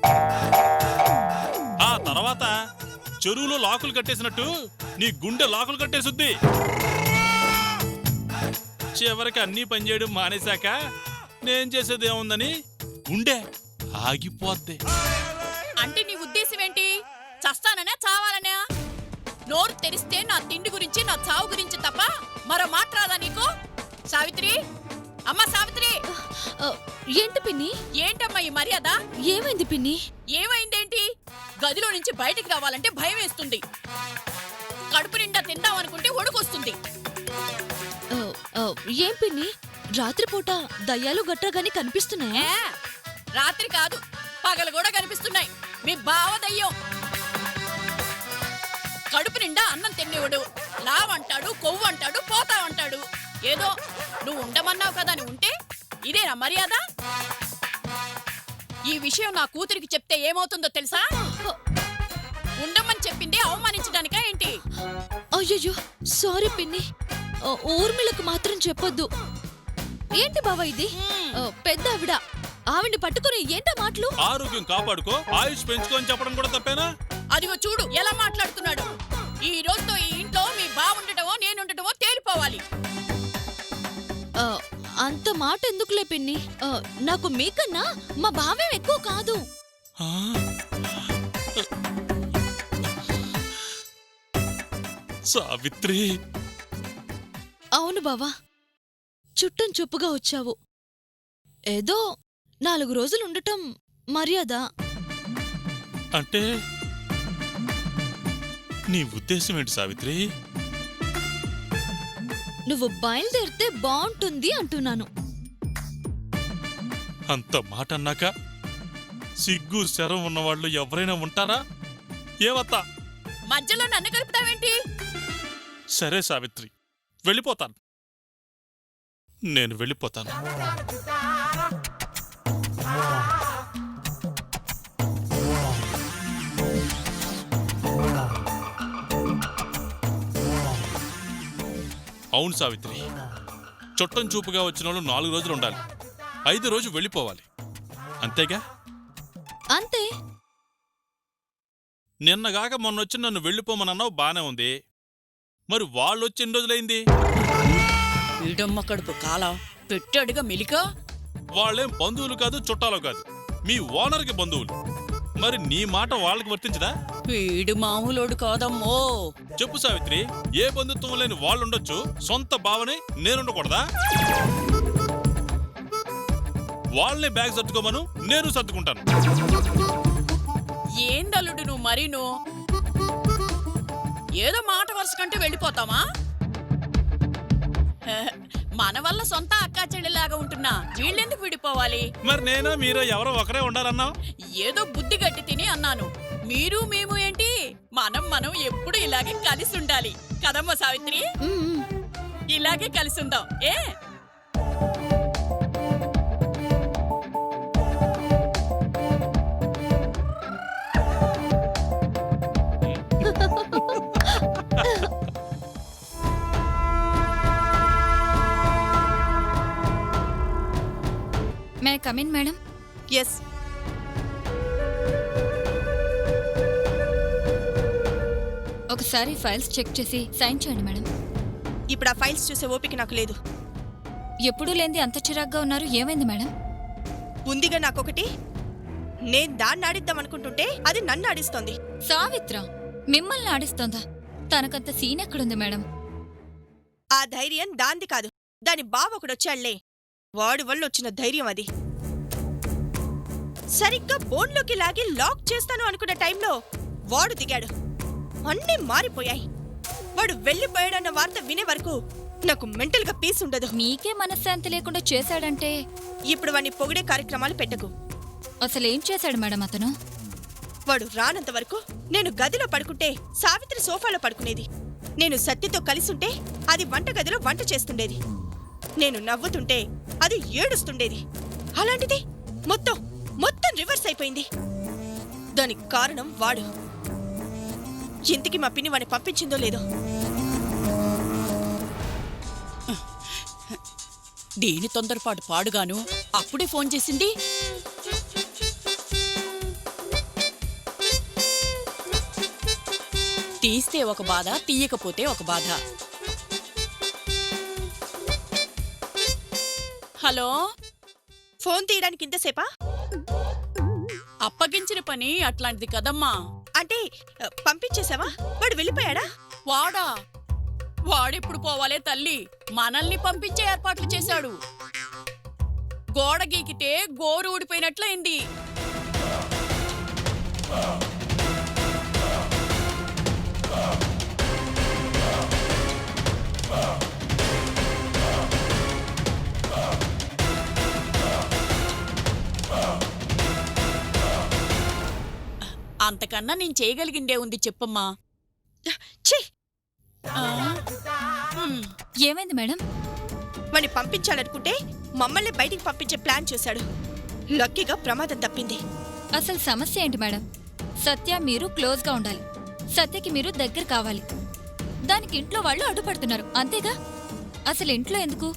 ఆ తర్వాత చెరువులో లాకులు కట్టేసినట్టు నీ గుండె లాకులు కట్టేసుద్ది. చివరికి అన్నీ పనిచేయడం మానేశాక నేను చేసేది ఏముందని గుండె ఆగిపోద్ది. అంటే నీ ఉద్దేశం ఏంటి? చస్తాననా చావాలనా? నోరు తెరిస్తే నా తిండి గురించి నా చావు గురించి తప్ప మరో మాట రాదా నీకు? సావిత్రి, అమ్మా సావిత్రి! ఏంటి పిన్ని? ఏంటమ్మా ఈ మర్యాద? ఏమైంది పిన్ని? ఏమైందేంటి? గదిలో నుంచి బయటికి రావాలంటే భయం వేస్తుంది. కడుపు నిండా తిందామనుకుంటే ఒడుకొస్తుంది. ఏం పిన్ని, రాత్రిపూట దయ్యాలు గట్రగాని కనిపిస్తున్నాయా? రాత్రి కాదు, పగలు కూడా కనిపిస్తున్నాయి. మీ బావ దయ్యం. కడుపు నిండా అన్నం తినేవాడు లావంటాడు, కొవ్వు అంటాడు, పోతావంటాడు. ఏదో నువ్వు ఉండమన్నావు కదా అని ఉంటే ఇదేనా మర్యాద? ఈ విషయం నా కూతురికి చెప్తే ఏమవుతుందో తెలుసా? ఉండమని చెప్పింది అవమానించడానికా ఏంటి? అయ్యయ్యో సారీ పిన్ని, ఊర్మిళకు మాత్రం చెప్పొద్దు. ఏంటి బావా ఇది? పెద్ద ఆవిడ్ని పట్టుకుని ఏంటా మాటలు? ఆరోగ్యం కాపాడుకో, ఆయుష్ పెంచుకో అని చెప్పడం కూడా తప్పేనా? అదిగో చూడు ఎలా మాట్లాడుతున్నాడు. ఈ రోజుతో ఈ ఇంట్లో మీ బావుండటమో నేనుండటమో తేలిపోవాలి. అంత మాట ఎందుకులే పిన్ని, నాకు మీకన్నా మా బావేం ఎక్కువ కాదు. సావిత్రి! అవును బావా, చుట్టం చొప్పుగా వచ్చావు. ఏదో 4 రోజులు ఉండటం మర్యాద. అంటే నీ ఉద్దేశం ఏంటి సావిత్రి? నువ్వు బయలుదేరితే బావుంటుంది అంటున్నాను. అంత మాట అన్నాక సిగ్గు శరం ఉన్నవాళ్ళు ఎవరైనా ఉంటారా? ఏవత్తా? మధ్యలో నన్ను కలుపుతావేంటి? సరే సావిత్రి, వెళ్ళిపోతాను. నేను వెళ్ళిపోతాను. అవును సావిత్రి, చుట్టం చూపుగా వచ్చిన వాళ్ళు 4 రోజులు ఉండాలి, 5 రోజు వెళ్ళిపోవాలి. అంతేగా? అంతే. నిన్నగాక మొన్నొచ్చి నన్ను వెళ్ళిపోమనన్నావు, బానే ఉంది. మరి వాళ్ళొచ్చి ఎన్ని రోజులైంది? వీడమ్మ కడుపు కాలా పెట్టాడుగా మెలిక. వాళ్ళేం బంధువులు కాదు, చుట్టాలు కాదు, మీ ఓనర్కి బంధువులు. మరి నీ మాట వాళ్ళకి వర్తించదా? వీడు మామూలోడు కాదమ్మో. చెప్పు సావిత్రి, ఏ బంధుత్వం లేని వాళ్ళుండొచ్చు, సొంత భావనే నేనుండకూడదా? వాళ్ళని బ్యాగ్ సర్దుకోమను, నేను సర్దుకుంటాను. ఏందల్లుడు నువ్వు మరీను? ఏదో మాట వరుస కంటే వెళ్ళిపోతామా? మన వల్ల సొంత అక్కా చెల్లెలాగా ఉంటున్నా వీళ్ళెందుకు విడిపోవాలి? మరి నేను మీరో ఎవరో ఒకరే ఉండాలన్నావు. ఏదో బుద్ధి గట్టి తిని అన్నాను. మీరు మేము ఏంటి, మనం ఎప్పుడు ఇలాగే కలిసి ఉండాలి కదమ్మా సావిత్రి? ఇలాగే కలిసి ఉందాం. ఏ మే కమిన్ మేడం? ఎస్. ఒకసారి ఫైల్స్ చెక్ చేసి సైన్ చేయండి మేడం. ఇప్పుడు ఆ ఫైల్స్ చూసే ఓపిక నాకు లేదు. ఎప్పుడూ లేంది అంత చిరాగ్గా ఉన్నారు, ఏమైంది మేడం? ఉందిగా నాకొకటి. నేను దాన్ని ఆడిద్దాం అనుకుంటుంటే అది నన్ను ఆడిస్తోంది. సావిత్ర మిమ్మల్ని ఆడిస్తోందా? తనకంత సీన్ ఎక్కడుంది మేడం? ఆ ధైర్యం దాంది కాదు, దాని బావ ఒకడొచ్చాళ్లే, వాడి వల్ల వచ్చిన ధైర్యం అది. సరిగ్గా బోన్లోకి లాగి లాక్ చేస్తాను అనుకున్న టైంలో వాడు దిగాడు. అన్నీ మారిపోయాయి. వాడు వెళ్ళిపోయాడన్న వార్త వినే వరకు నాకు మెంటల్ గా పీస్ ఉండదు. మీకే మనశ్శాంతి లేకుండా చేశాడంటే ఇప్పుడు వాడిని పొగిడే కార్యక్రమాలు పెట్టకు. అసలేం చేశాడు మేడం అతను? వాడు రానంత వరకు నేను గదిలో పడుకుంటే సావిత్రి సోఫాలో పడుకునేది. నేను సత్యతో కలిసుంటే అది వంటగదిలో వంట చేస్తుండేది. నేను నవ్వుతుంటే అది ఏడుస్తుండేది. అలాంటిది మొత్తం రివర్స్ అయిపోయింది. దానికి కారణం వాడు. ఇంతకీ మా పిన్ని వాడిని పంపించిందో లేదో. దేని తొందరపాటు పాడుగాను అప్పుడే ఫోన్ చేసింది. తీస్తే ఒక బాధ, తీయకపోతే ఒక బాధ. హలో, ఫోన్ తీయడానికి ఇంతసేపా? అప్పగించిన పని అట్లాంటిది కదమ్మా. అంటే పంపించేశావా? వాడు వెళ్ళిపోయాడా? వాడా? వాడెప్పుడు పోవాలే తల్లి, మనల్ని పంపించే ఏర్పాట్లు చేశాడు. గోడ గీకితే గోరు ఊడిపోయినట్లయింది. అంతకన్నా నేను చేయగలిగిందే ఉంది, చెప్పమ్మా. ఛీ! ఏమైంది మేడం? వాడిని పంపించాలనుకుంటే మమ్మల్ని బయటికి పంపించే ప్లాన్ చేశాడు. లక్కీగా ప్రమాదం తప్పింది. అసలు సమస్య ఏంటి మేడం? సత్య మీరు క్లోజ్గా ఉండాలి, సత్యకి మీరు దగ్గర కావాలి. దానికి ఇంట్లో వాళ్ళు అడ్డుపడుతున్నారు, అంతేగా? అసలు ఇంట్లో ఎందుకు?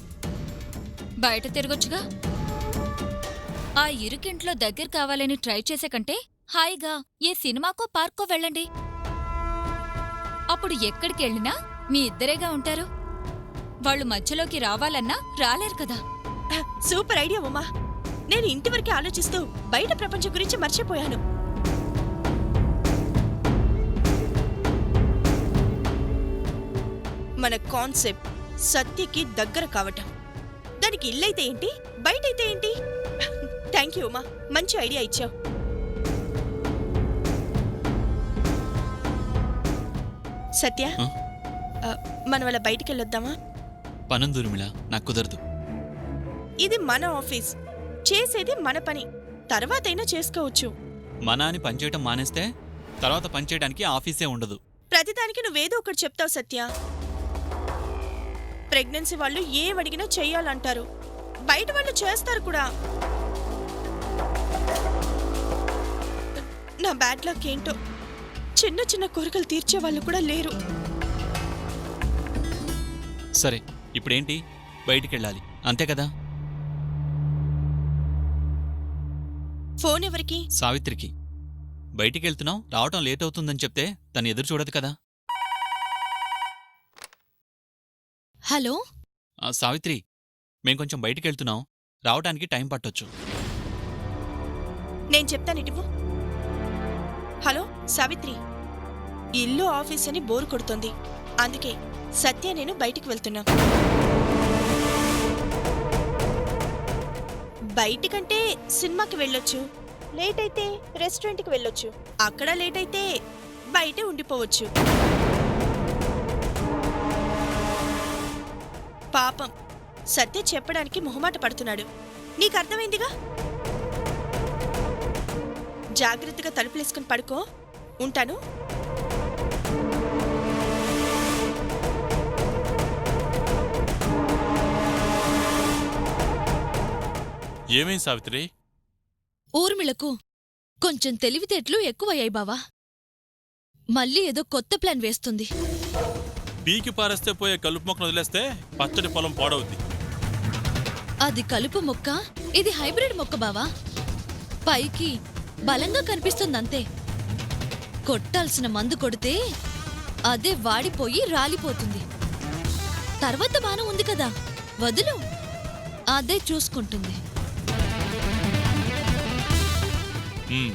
బయట తిరగొచ్చుగా. ఆ ఇరుకింట్లో దగ్గర కావాలని ట్రై చేసే కంటే హాయిగా ఏ సినిమాకో పార్కో వెళ్ళండి. అప్పుడు ఎక్కడికెళ్ళినా మీ ఇద్దరేగా ఉంటారు. వాళ్ళు మధ్యలోకి రావాలన్నా రాలేరు కదా. Super idea Uma. నేను ఇంటి వరకే ఆలోచిస్తూ బయట ప్రపంచం గురించి మర్చిపోయాను. మన కాన్సెప్ట్ సత్యకి దగ్గర కావటం. దానికి ఇల్లైతే ఏంటి, బయటైతే ఏంటి? థ్యాంక్ యూ ఉమా, మంచి ఐడియా ఇచ్చావు. సత్య, మనం అలా బయటికి వెళ్ళొద్దామా? పనందుర్మిళ, నాకు కుదరదు. ఇది మన ఆఫీస్, చేసేది మన పని. తర్వాతైనా చేసుకోవచ్చు. మన అని పనిచేయటం మానేస్తే తర్వాత పనిచేయడానికి ఆఫీసే ఉండదు. ప్రతిదానికి నువ్వేదో ఒకటి చెప్తావు సత్య. ప్రెగ్నెన్సీ వాళ్ళు ఏమడిగినా చెయ్యాలంటారు, బయట వాళ్ళు చేస్తారు కూడా. నా బ్యాడ్ లక్ ఏంటో, చిన్న చిన్న కోరికలు తీర్చే వాళ్ళు కూడా లేరు. సరే, ఇప్పుడేంటి? బయటికెళ్ళాలి అంతే కదా? ఫోన్ ఎవరికి? సావిత్రికి. బయటికెళ్తున్నావు, రావటం లేట్ అవుతుందని చెప్తే తను ఎదురు చూడదు కదా. హలో సావిత్రి, మేం కొంచెం బయటికెళ్తున్నాం, రావటానికి టైం పట్టొచ్చు. నేను చెప్తాను, ఇటువు. హలో సావిత్రి, ఇల్లు ఆఫీస్ అని బోరు కొడుతోంది. అందుకే సత్య నేను బయటికి వెళ్తున్నా. బయటికంటే సినిమాకి వెళ్ళొచ్చు, లేట్ అయితే రెస్టారెంట్కి వెళ్ళొచ్చు, అక్కడ లేట్ అయితే బయటే ఉండిపోవచ్చు. పాపం సత్య చెప్పడానికి మొహమాట పడుతున్నాడు. నీకు అర్థమైందిగా? జాగ్రత్తగా తలుపులేసుకుని పడుకో. ఉంటాను. ఏమేం సావిత్రి? ఊర్మిళకు కొంచెం తెలివితేటలు ఎక్కువయ్యాయి బావా. మళ్ళీ ఏదో కొత్త ప్లాన్ వేస్తుంది. పీకి పారేస్తే పోయే కలుపు మొక్కను వదిలేస్తే పచ్చడి పొలం పాడవుద్ది. అది కలుపు మొక్క, ఇది హైబ్రిడ్ మొక్క బావా. పైకి బలంగా కనిపిస్తుందంతే. కొట్టాల్సిన మందు కొడితే అదే వాడిపోయి రాలిపోతుంది. తర్వాత బాను ఉంది కదా, వదులు, అదే చూసుకుంటుంది. ఉమ్.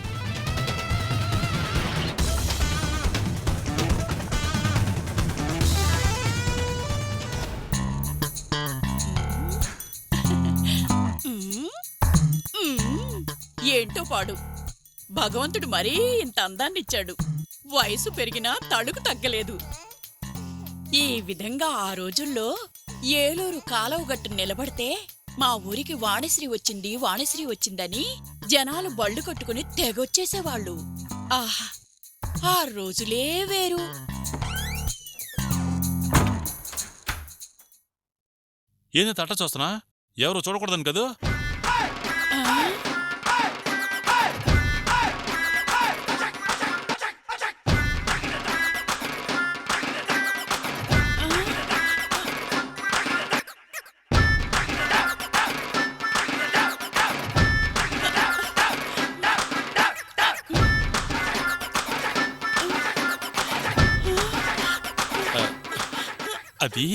ఏంటో పాడు, భగవంతుడు మరీ ఇంత అందాన్నిచ్చాడు. వయసు పెరిగినా తడుకు తగ్గలేదు. ఈ విధంగా ఆ రోజుల్లో ఏలూరు కాలువగట్టు నిలబడితే మా ఊరికి వాణిశ్రీ వచ్చింది, వాణిశ్రీ వచ్చిందని జనాలు బళ్ళు కట్టుకుని తెగొచ్చేసేవాళ్ళు. ఆహా, ఆ రోజులే వేరు. ఏంది తట్ట చూస్తున్నా? ఎవరు చూడకూడదని కదా? అది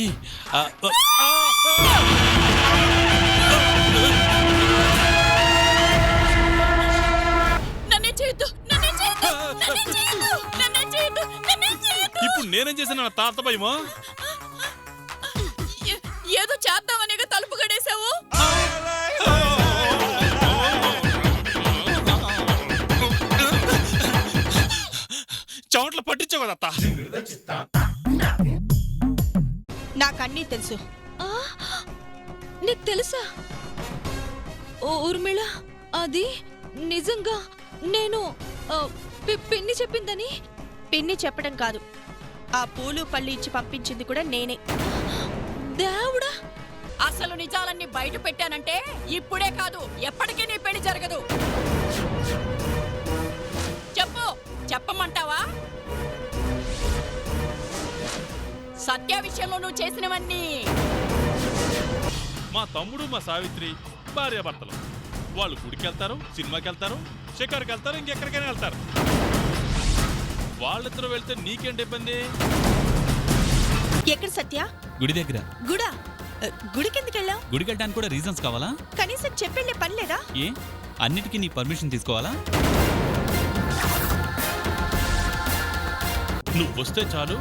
నన్నే చేయొద్దు, నన్నే చేయొద్దు, నన్నే చేయొద్దు, నన్నే చేయొద్దు, నన్నే చేయొద్దు. ఇప్పుడు నేనేం చేశాను? నా తాత భయమా? ఏదో చేద్దామనేగా తలుపు గడేశావు. చెమట్లు పట్టించావు కదా అత్త. నాకన్నీ తెలుసు. ఆ, నీకు తెలుసా? ఓ ఊర్మిళ, అది నిజంగా నేను పిన్ని చెప్పిందని. పిన్ని చెప్పడం కాదు, ఆ పూలు పళ్ళు ఇచ్చి పంపించింది కూడా నేనే. దేవుడా, అసలు నిజాలన్నీ బయట పెట్టానంటే ఇప్పుడే కాదు, ఎప్పటికీ నీ పెళ్లి జరగదు. చెప్పు, చెప్పమంటావా? సత్య విషయంలో నువ్వు చేసినవన్నీ. మా తమ్ముడు, మా సావిత్రి భార్యాభర్తలు. వాళ్ళు గుడికి వెళ్తారు, సినిమాకి వెళ్తారు, షికారుకి వెళ్తారు, ఇంకెక్కడికైనా వెళ్తారు. వాళ్ళిద్దరూ వెళ్తే నీకేంటి ఇబ్బంది? ఎక్కడ సత్య? గుడి దగ్గర. గుడా? గుడికెందుకెళ్ళావు? గుడికి వెళ్ళడానికి కూడా రీజన్స్ కావాలా? కనీసం చెప్పెళ్ళే పని లేదా? ఏ అన్నిటికీ నీ పర్మిషన్ తీసుకోవాలా? నువ్వు వస్తే చాలు,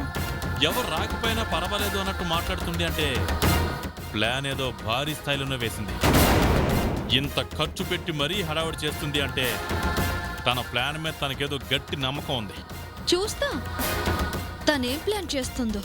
ఎవరు రాకపోయినా పర్వాలేదు అన్నట్టు మాట్లాడుతుంది. అంటే ప్లాన్ ఏదో భారీ స్థాయిలోనే వేసింది. ఇంత ఖర్చు పెట్టి మరీ హడావుడి చేస్తుంది అంటే తన ప్లాన్ మీద తనకేదో గట్టి నమ్మకం ఉంది. చూస్తా తనేం ప్లాన్ చేస్తుందో.